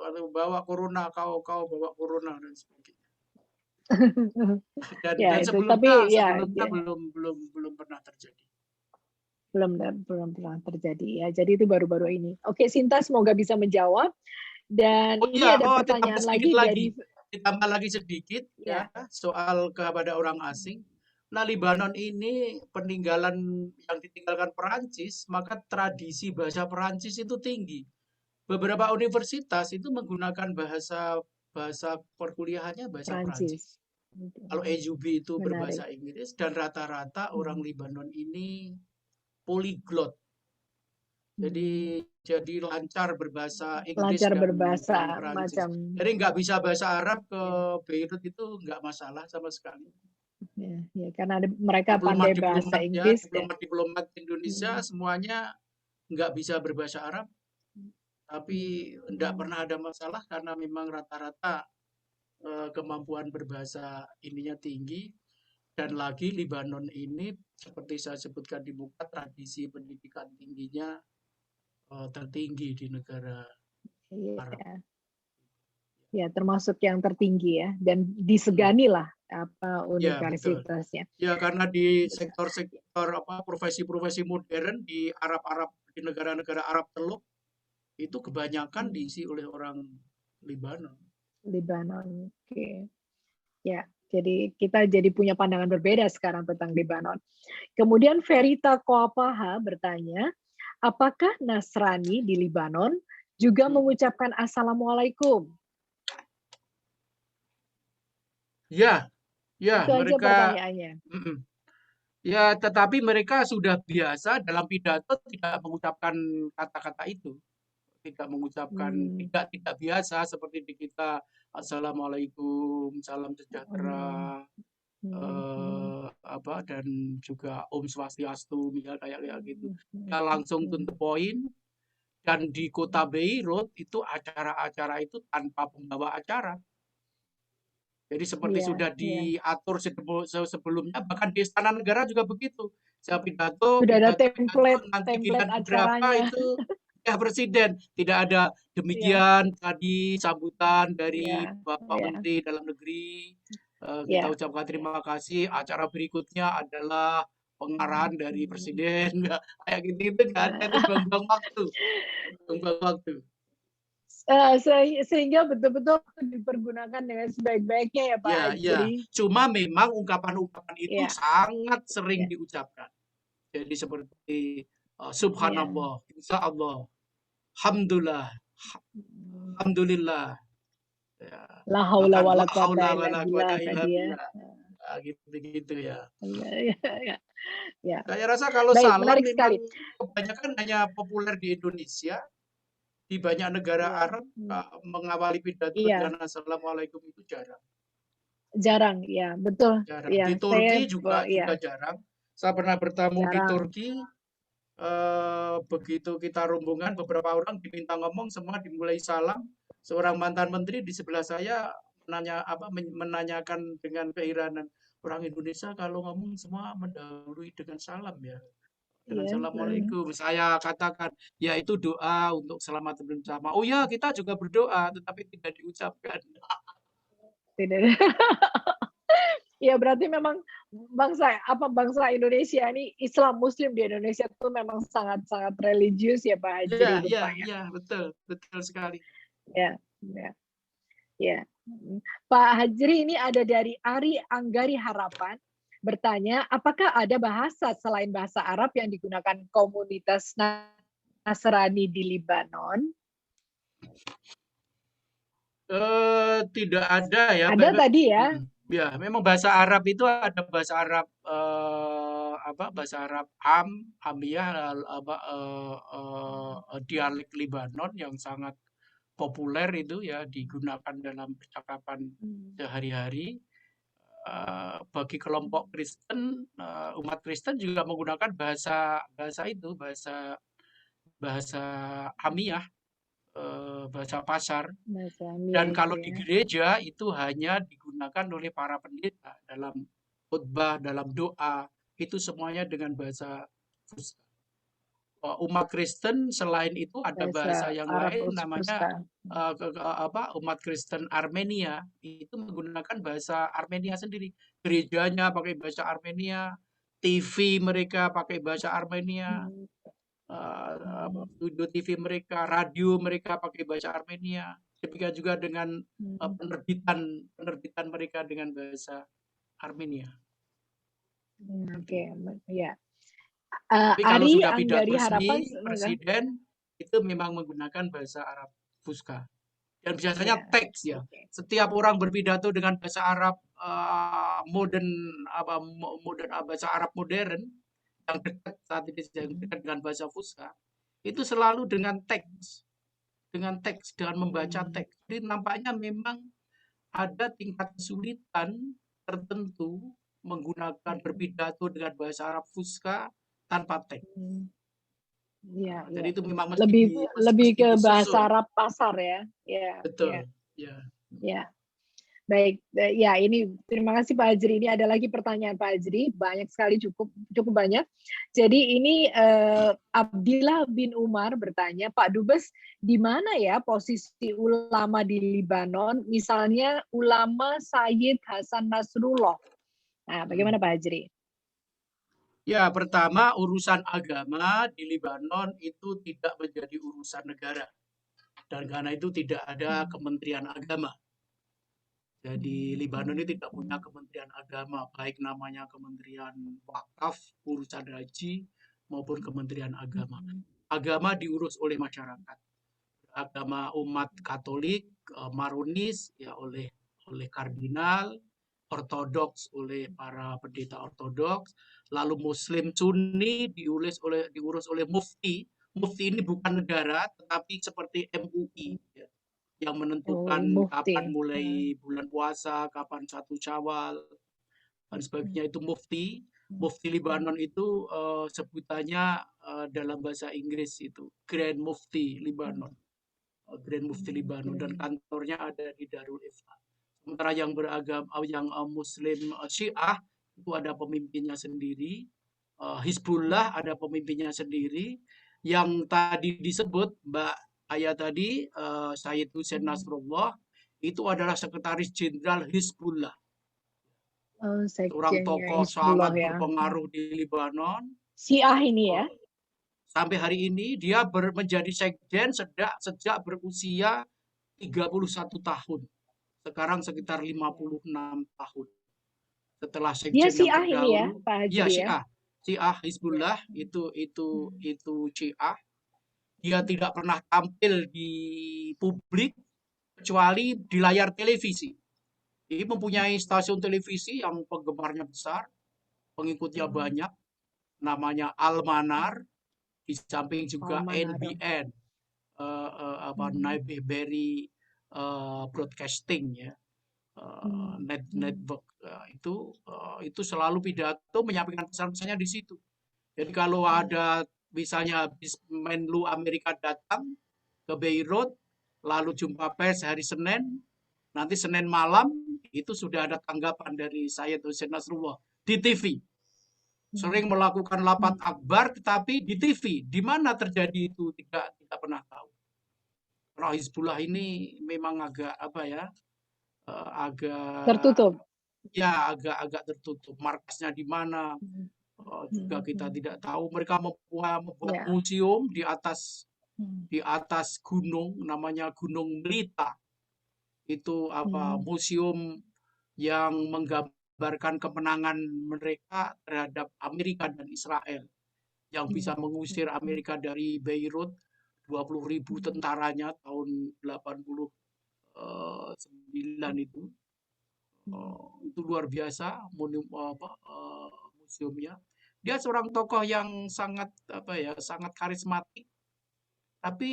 atau bawa corona, kau bawa corona dan sebagainya. Dan sebelumnya belum pernah terjadi. Belum pernah terjadi ya. Jadi itu baru-baru ini. Oke, Sinta, semoga bisa menjawab. Dan ini ada pertanyaan ditambah lagi sedikit ya soal kepada orang asing. Nah, Libanon ini peninggalan yang ditinggalkan Perancis, maka tradisi bahasa Perancis itu tinggi. Beberapa universitas itu menggunakan bahasa bahasa perkuliahannya bahasa Prancis. Perancis. Kalau EUB itu Menarik. berbahasa Inggris dan rata-rata orang Libanon ini poliglot. Jadi lancar berbahasa Inggris Lancar dan berbahasa Perancis. macam Jadi nggak bisa bahasa Arab ke Beirut itu nggak masalah sama sekali. ya, karena mereka pandai bahasa Inggris. Diplomat Indonesia semuanya nggak bisa berbahasa Arab, tapi nggak pernah ada masalah karena memang rata-rata kemampuan berbahasa ininya tinggi. Dan lagi Libanon ini seperti saya sebutkan di muka, tradisi pendidikan tingginya tertinggi di negara Arab. Ya, termasuk yang tertinggi ya, dan disegani lah apa universitasnya. Ya, karena di sektor-sektor profesi-profesi modern di Arab-Arab, di negara-negara Arab Teluk itu kebanyakan diisi oleh orang Libanon. Oke. Ya, jadi kita jadi punya pandangan berbeda sekarang tentang Libanon. Kemudian Verita Koapaha bertanya, apakah Nasrani di Libanon juga mengucapkan Assalamualaikum? Ya, itu mereka. Aja pertanyaannya. Ya, tetapi mereka sudah biasa dalam pidato tidak mengucapkan kata-kata itu, tidak mengucapkan tidak biasa seperti di kita Assalamualaikum, salam sejahtera, dan juga Om Swastiastu, kayak gitu. Ya, langsung to the point. Dan di kota Beirut itu acara-acara itu tanpa pembawa acara. Jadi seperti sudah diatur sebelumnya, bahkan di Istana Negara juga begitu. Saya pidato, sudah ada template berapa itu ya Presiden. Tidak ada demikian tadi sambutan dari Bapak Menteri Dalam Negeri. Kita ucapkan terima kasih. Acara berikutnya adalah pengarahan dari Presiden. Kayak gitu kan, itu buang-buang waktu. Sehingga betul-betul dipergunakan dengan sebaik-baiknya ya Pak Hajri. Cuma memang ungkapan-ungkapan itu sangat sering diucapkan. Jadi seperti Subhanallah, Insya Allah, Alhamdulillah, La haula wala quwata illa billah. Gitu ya. Ya. Saya rasa kalau salam memang kebanyakan hanya populer di Indonesia. Di banyak negara Arab mengawali pidato dengan Assalamualaikum itu jarang. Jarang, ya betul. Jarang. Di Turki juga jarang. Saya pernah bertamu di Turki. Begitu kita rombongan beberapa orang diminta ngomong, semua dimulai salam. Seorang mantan menteri di sebelah saya menanyakan dengan keiranan, orang Indonesia kalau ngomong semua mendahului dengan salam ya. Dengan Assalamualaikum. Saya katakan, ya itu doa untuk selamat bersama. Oh ya, kita juga berdoa, tetapi tidak diucapkan. Tidak. Ya berarti memang bangsa Indonesia ini, Islam Muslim di Indonesia itu memang sangat-sangat religius ya Pak Hajri. Iya, betul sekali. Ya. Pak Hajri, ini ada dari Ari Anggari Harapan. Bertanya, apakah ada bahasa selain bahasa Arab yang digunakan komunitas Nasrani di Libanon? Tidak ada ya. Ada tadi ya. Ya, memang bahasa Arab itu ada bahasa Arab bahasa Arab Amiyah, dialek Libanon yang sangat populer itu ya, digunakan dalam percakapan sehari-hari. Bagi kelompok Kristen, umat Kristen juga menggunakan bahasa Amiyah, bahasa pasar. Dan kalau di gereja itu hanya digunakan oleh para pendeta dalam khotbah, dalam doa, itu semuanya dengan bahasa Fusha. Umat Kristen selain itu ada bahasa yang lain namanya umat Kristen Armenia, itu menggunakan bahasa Armenia sendiri. Gerejanya pakai bahasa Armenia, TV mereka pakai bahasa Armenia, video TV mereka, radio mereka pakai bahasa Armenia. Demikian juga dengan penerbitan mereka dengan bahasa Armenia. Oke, ya. Tapi kalau Ari sudah pidato dari Harapan, resmi, presiden itu memang menggunakan bahasa Arab Fusca. Dan biasanya ya, teks ya. oke. Setiap orang berpidato dengan bahasa Arab modern bahasa Arab modern yang dekat saat ini yang dekat dengan bahasa Fusca itu selalu dengan teks dengan membaca teks. Jadi nampaknya memang ada tingkat kesulitan tertentu menggunakan berpidato dengan bahasa Arab Fusca tanpa teks. Ya, Jadi itu memang lebih ke bahasa disusun. Arab pasar ya. Ya, Betul. ya. Ya. Baik, ya ini terima kasih Pak Hajri. Ini ada lagi pertanyaan Pak Hajri, banyak sekali, cukup banyak. Jadi ini Abdillah bin Umar bertanya, Pak Dubes, di mana ya posisi ulama di Libanon? Misalnya ulama Sayyid Hasan Nasrullah. Nah, bagaimana Pak Hajri? Ya, pertama urusan agama di Libanon itu tidak menjadi urusan negara. Dan karena itu tidak ada Kementerian Agama. Jadi Libanon ini tidak punya Kementerian Agama, baik namanya Kementerian Wakaf, urusan haji, maupun Kementerian Agama. Agama diurus oleh masyarakat. Agama umat Katolik, Maronis ya oleh kardinal, Ortodoks oleh para pendeta Ortodoks, lalu Muslim Sunni diurus oleh mufti. Mufti ini bukan negara, tetapi seperti MUI ya, yang menentukan kapan mulai bulan puasa, kapan 1 Syawal, dan sebagainya itu mufti. Mufti Libanon itu sebutannya dalam bahasa Inggris itu Grand Mufti Libanon. Grand Mufti Libanon, dan kantornya ada di Darul Ifta. Sementara yang Muslim Syiah itu ada pemimpinnya sendiri, Hizbullah ada pemimpinnya sendiri. Yang tadi disebut Mbak Aya tadi, Sayyid Hussein Nasrullah itu adalah sekretaris jenderal Hizbullah. Seorang tokoh sangat berpengaruh di Libanon. Syiah ini ya. Sampai hari ini dia menjadi sekjen sejak berusia 31 tahun. Sekarang sekitar 56 tahun. Setelah sekjen yang terdahulu. Ya, Pak Hajri, Syiah Hizbullah itu Syiah. Dia tidak pernah tampil di publik kecuali di layar televisi. Dia mempunyai stasiun televisi yang penggemarnya besar, pengikutnya banyak, namanya Al-Manar, di samping juga NBN, Nightberry Broadcasting ya, network itu selalu pidato menyampaikan pesan-pesannya di situ. Jadi kalau ada misalnya Menlu Amerika datang ke Beirut, lalu jumpa pers hari Senin, nanti Senin malam itu sudah ada tanggapan dari Sayyid Hussein Nasrullah di TV. Sering melakukan lapat akbar, tetapi di TV, di mana terjadi itu tidak pernah tahu. Karena Hizbullah ini memang agak agak tertutup. Ya, agak tertutup. Markasnya di mana juga kita tidak tahu. Mereka membuat museum di atas gunung, namanya Gunung Melita. Itu museum yang menggambarkan kemenangan mereka terhadap Amerika dan Israel, yang bisa mengusir Amerika dari Beirut, 20.000 tentaranya tahun 89 itu. Itu luar biasa museumnya. Dia seorang tokoh yang sangat sangat karismatik. Tapi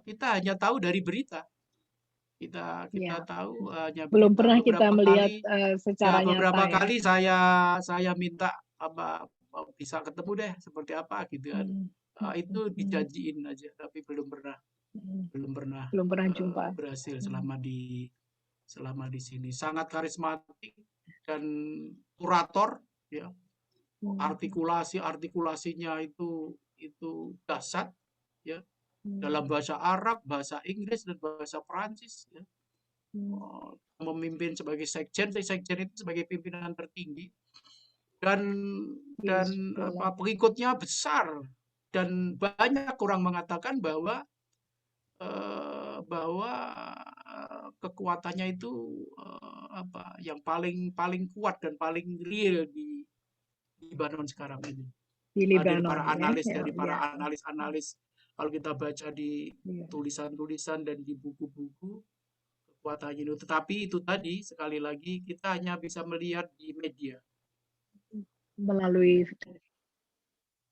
kita hanya tahu dari berita. Kita tahu hanya belum pernah beberapa kita melihat secara nyata. Beberapa kali saya minta bisa ketemu deh seperti apa gitu kan. Itu dijanjiin aja, tapi belum pernah jumpa. Berhasil selama di sini. Sangat karismatik dan kurator ya. Artikulasinya itu dahsyat ya. Dalam bahasa Arab, bahasa Inggris, dan bahasa Perancis ya. Memimpin sebagai sekjen itu sebagai pimpinan tertinggi, dan pengikutnya besar, dan banyak orang mengatakan bahwa kekuatannya itu yang paling kuat dan paling real di Libanon sekarang ini. Di Dari Libanon para ya. analis kalau kita baca di Iya. tulisan-tulisan dan di buku-buku kekuatannya itu. Tetapi itu tadi sekali lagi kita hanya bisa melihat di media. Melalui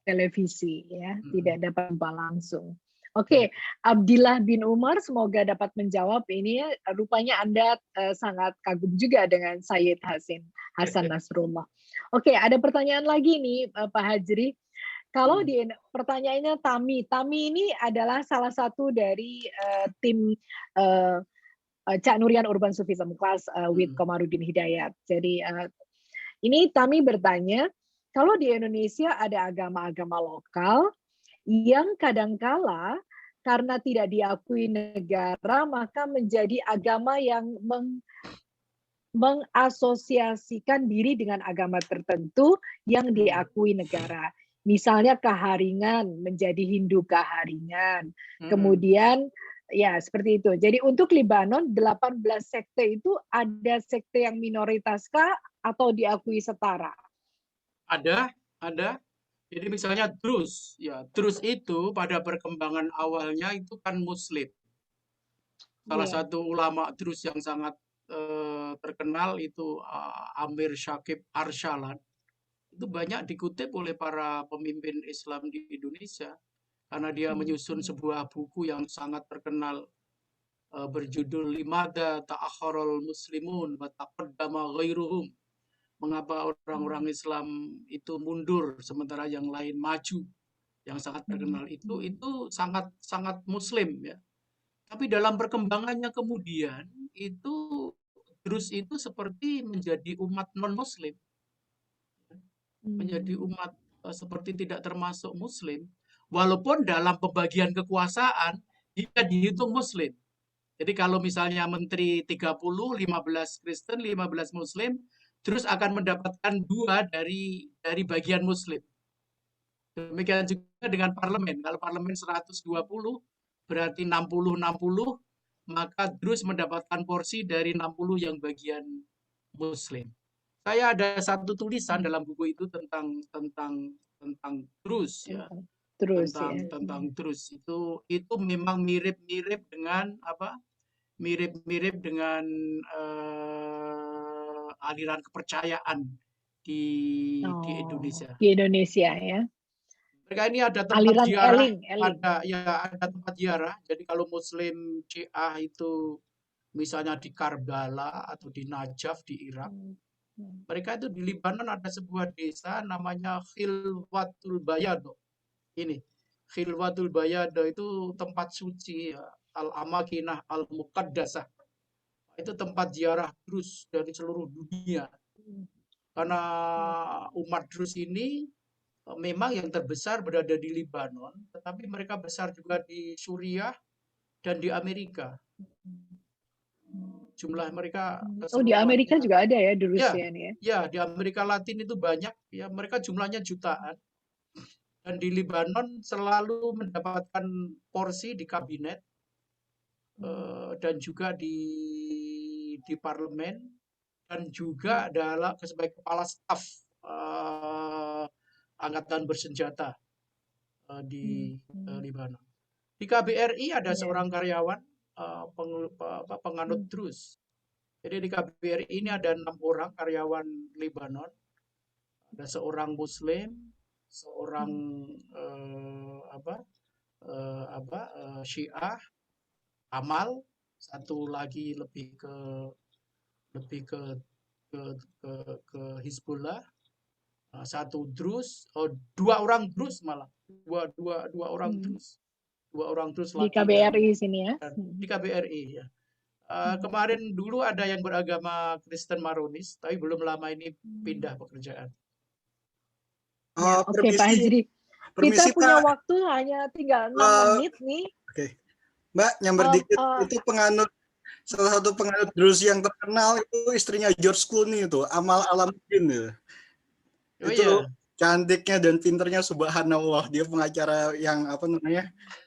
televisi ya, tidak dapat jumpa langsung. Oke, Abdillah bin Umar, semoga dapat menjawab ini. Rupanya Anda sangat kagum juga dengan Sayyid Hasan Nasrullah. Oke, ada pertanyaan lagi nih Pak Hajri. Kalau di pertanyaannya Tami ini adalah salah satu dari tim Cak Nurian Urban Sufism Class with Komarudin Hidayat. Jadi ini Tami bertanya, kalau di Indonesia ada agama-agama lokal yang kadangkala karena tidak diakui negara maka menjadi agama yang mengasosiasikan diri dengan agama tertentu yang diakui negara. Misalnya Kaharingan menjadi Hindu Kaharingan. Kemudian ya seperti itu. Jadi untuk Libanon 18 sekte itu ada sekte yang minoritas-kah atau diakui setara? Ada. Jadi misalnya Druze, Druze itu pada perkembangan awalnya itu kan Muslim. Salah satu ulama Druze yang sangat terkenal itu Amir Shakib Arshalan. Itu banyak dikutip oleh para pemimpin Islam di Indonesia karena dia menyusun sebuah buku yang sangat terkenal berjudul Limada Ta'akharul Muslimun wa Taqaddama Ghairuhum. Mengapa orang-orang Islam itu mundur sementara yang lain maju, yang sangat terkenal itu sangat Muslim ya. Tapi dalam perkembangannya kemudian itu terus itu seperti menjadi umat non Muslim, menjadi umat seperti tidak termasuk Muslim, walaupun dalam pembagian kekuasaan dia dihitung Muslim. Jadi kalau misalnya menteri 30, 15 Kristen, 15 Muslim, terus akan mendapatkan 2 dari bagian Muslim. Demikian juga dengan parlemen. Kalau parlemen 120 berarti 60-60, maka terus mendapatkan porsi dari 60 yang bagian Muslim. Saya ada satu tulisan dalam buku itu tentang Druze ya. Tentang Druze itu memang mirip-mirip dengan mirip-mirip dengan aliran kepercayaan di Indonesia. Di Indonesia ya. Mereka ini ada tempat aliran ziarah, Eling. ada tempat ziarah. Jadi kalau Muslim Syiah itu misalnya di Karbala atau di Najaf di Irak, mereka itu di Libanon ada sebuah desa namanya Khilwatul Bayado. Ini Khilwatul Bayado itu tempat suci ya. Al-Amakinah Al-Muqaddasah. Itu tempat ziarah Druze dari seluruh dunia. Karena umat Druze ini memang yang terbesar berada di Libanon, tetapi mereka besar juga di Suriah dan di Amerika. Jumlah mereka di Amerika juga ada ya Druze ya. Ya, di Amerika Latin itu banyak ya, mereka jumlahnya jutaan. Dan di Libanon selalu mendapatkan porsi di kabinet dan juga di parlemen dan juga adalah sebagai kepala staf angkatan bersenjata di Libanon. Di KBRI ada seorang karyawan penganut Druze. Jadi di KBRI ini ada 6 orang karyawan Libanon. Ada seorang Muslim, seorang Syiah, Amal, satu lagi lebih ke Hizbullah, satu Druze, 2 orang Druze malah, dua orang Druze, 2 orang Druze di KBRI sini ya. Di KBRI ya. Kemarin dulu ada yang beragama Kristen Maronis, tapi belum lama ini pindah pekerjaan. Oke Pak Hajri, kita punya waktu hanya tinggal 6 menit nih. Oke. Mbak, nyamber dikit, itu salah satu penganut Druze yang terkenal itu istrinya George Clooney itu, Amal Alamuddin ya. Itu cantiknya dan pinternya subhanallah. Dia pengacara yang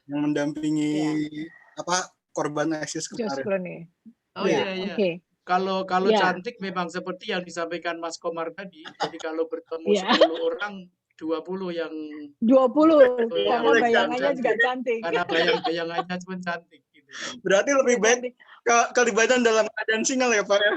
yang mendampingi korban ISIS kemarin. Oke. Kalau Ya. cantik memang seperti yang disampaikan Mas Komar tadi. Jadi kalau bertemu Ya. 10 orang, 20 yang 20 yang karena bayangannya cantik. juga cantik. Karena bayangannya cuma cantik gitu. Berarti lebih baik kelibatan dalam keadaan single ya Pak ya?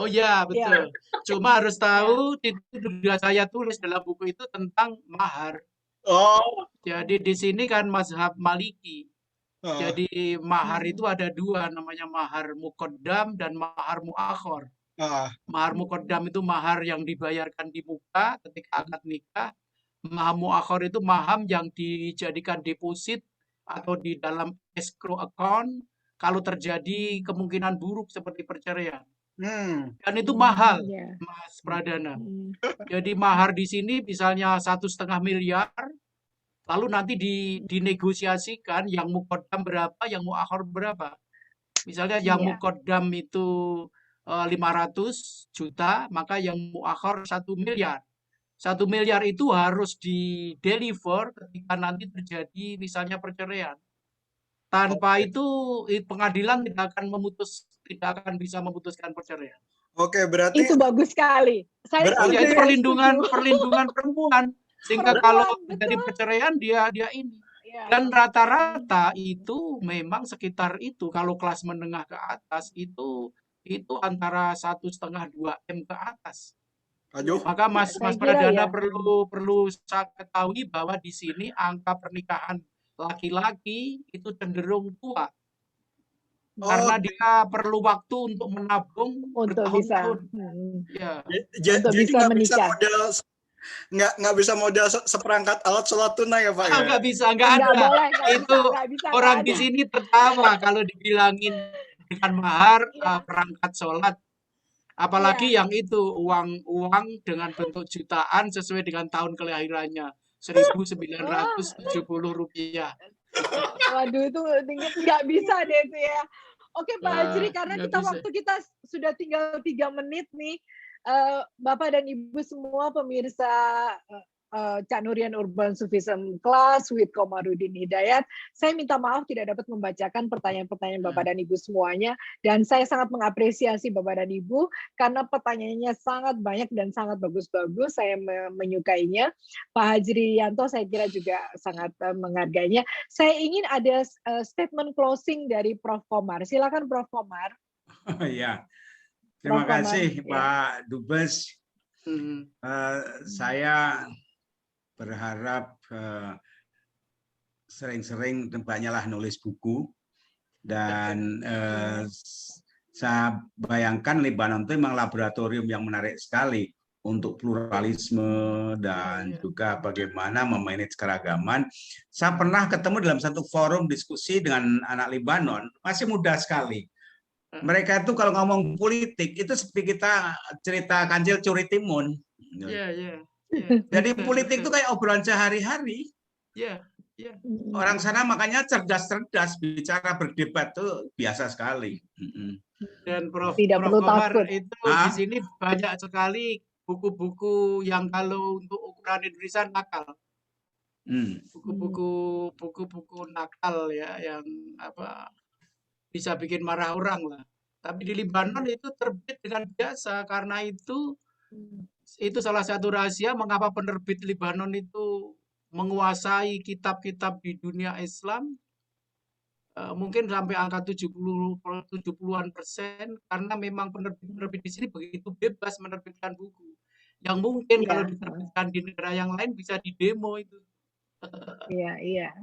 Oh ya, betul. Cuma harus tahu itu juga saya tulis dalam buku itu tentang mahar. Oh. Jadi di sini kan mazhab Maliki. Oh. Jadi mahar itu ada dua, namanya mahar muqaddam dan mahar muakhor. Mahar muqaddam itu mahar yang dibayarkan di muka ketika akad nikah. Mahar muakhor itu mahar yang dijadikan deposit atau di dalam escrow account kalau terjadi kemungkinan buruk seperti perceraian. Dan itu mahal, Mas Pradana. Jadi mahar di sini misalnya 1,5 miliar, lalu nanti dinegosiasikan yang muqaddam berapa, yang muakhor berapa. Misalnya yang muqaddam itu 500 juta, maka yang muakhor 1 miliar. 1 miliar itu harus di-deliver ketika nanti terjadi misalnya perceraian. Tanpa itu pengadilan tidak akan bisa memutuskan perceraian. Oke, berarti itu bagus sekali. Itu perlindungan perempuan. Sehingga kalau terjadi perceraian dia ini. Dan rata-rata itu memang sekitar itu. Kalau kelas menengah ke atas itu antara 1,5-2 M ke atas. Aduh. Maka Mas Pradana perlu saya ketahui bahwa di sini angka pernikahan laki-laki itu cenderung tua. Karena dia perlu waktu untuk menabung bertahun-tahun. Ya. Jadi nggak bisa modal, nggak bisa modal seperangkat alat sholat tunai ya Pak ya? Nggak bisa, nggak ada. Itu orang di sini tertawa kalau dibilangin dengan mahar perangkat sholat. Apalagi yang itu uang dengan bentuk jutaan sesuai dengan tahun kelahirannya, 1.970 rupiah. Waduh, itu nggak bisa deh itu ya. Oke Pak Hajri, karena waktu kita sudah tinggal 3 menit nih, Bapak dan Ibu semua pemirsa Cak Nurian Urban Sufism Class with Komarudin Hidayat, saya minta maaf tidak dapat membacakan pertanyaan-pertanyaan Bapak dan Ibu semuanya, dan saya sangat mengapresiasi Bapak dan Ibu karena pertanyaannya sangat banyak dan sangat bagus-bagus, saya menyukainya. Pak Hajri Yanto saya kira juga sangat menghargainya. Saya ingin ada statement closing dari Prof. Komar. Silakan Prof. Komar. Ya, terima kasih Pak Dubes. Saya berharap sering-sering banyaklah nulis buku, dan saya bayangkan Lebanon itu memang laboratorium yang menarik sekali untuk pluralisme dan juga bagaimana memanage keragaman. Saya pernah ketemu dalam satu forum diskusi dengan anak Lebanon, masih muda sekali. Mereka itu kalau ngomong politik itu seperti kita cerita Kancil Curi Timun. Jadi politik itu kayak obrolan sehari-hari. Orang sana makanya cerdas-cerdas, bicara berdebat tuh biasa sekali. Dan Prof. Tidak perlu Komar takut. itu di sini banyak sekali buku-buku yang kalau untuk ukuran Indonesia nakal. Buku-buku nakal ya, yang bisa bikin marah orang lah. Tapi di Lebanon itu terbit dengan biasa, karena itu salah satu rahasia mengapa penerbit Lebanon itu menguasai kitab-kitab di dunia Islam, mungkin sampai angka 70-an%, karena memang penerbit di sini begitu bebas menerbitkan buku. Yang mungkin kalau diterbitkan di negara yang lain bisa didemo itu. Iya.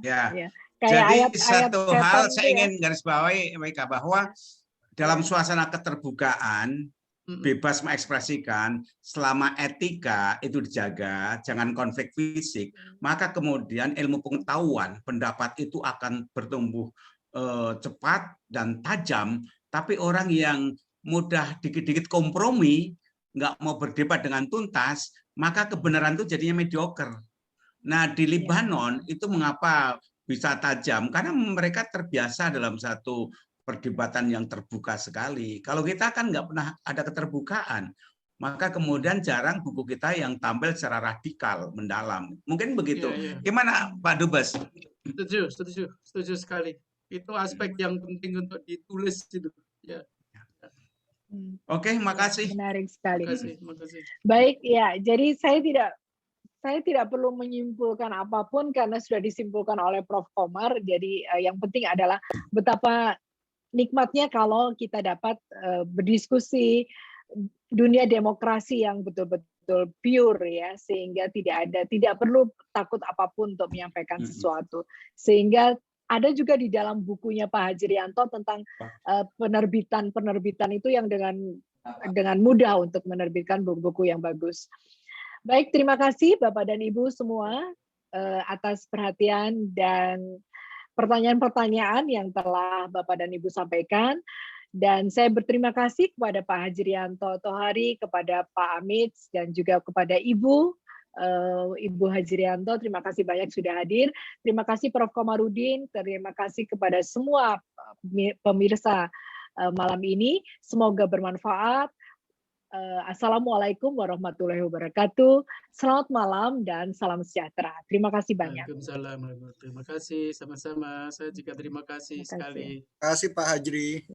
Jadi satu hal saya ingin garis bawahi mereka, bahwa dalam suasana keterbukaan, bebas mengekspresikan, selama etika itu dijaga, jangan konflik fisik, maka kemudian ilmu pengetahuan, pendapat itu akan bertumbuh cepat dan tajam. Tapi orang yang mudah dikit-dikit kompromi, nggak mau berdebat dengan tuntas, maka kebenaran itu jadinya mediocre. Nah, di Lebanon itu mengapa bisa tajam? Karena mereka terbiasa dalam satu perdebatan yang terbuka sekali. Kalau kita kan nggak pernah ada keterbukaan, maka kemudian jarang buku kita yang tampil secara radikal, mendalam. Mungkin begitu. Gimana Pak Dubes? Setuju sekali. Itu aspek yang penting untuk ditulis itu. Oke, makasih. Menarik sekali. Makasih. Baik, ya. Jadi saya tidak perlu menyimpulkan apapun karena sudah disimpulkan oleh Prof. Komar. Jadi yang penting adalah betapa nikmatnya kalau kita dapat berdiskusi dunia demokrasi yang betul-betul pure ya, sehingga tidak perlu takut apapun untuk menyampaikan sesuatu. Sehingga ada juga di dalam bukunya Pak Hajrianto tentang penerbitan itu yang dengan mudah untuk menerbitkan buku-buku yang bagus. Baik, terima kasih Bapak dan Ibu semua atas perhatian dan pertanyaan-pertanyaan yang telah Bapak dan Ibu sampaikan. Dan saya berterima kasih kepada Pak Hajrianto Tohari, kepada Pak Amit, dan juga kepada Ibu Hajrianto. Terima kasih banyak sudah hadir. Terima kasih Prof. Komarudin. Terima kasih kepada semua pemirsa malam ini. Semoga bermanfaat. Assalamualaikum warahmatullahi wabarakatuh. Selamat malam dan salam sejahtera. Terima kasih banyak. Waalaikumsalam. Terima kasih sama-sama. Saya juga terima kasih sekali. Terima kasih Pak Hajri.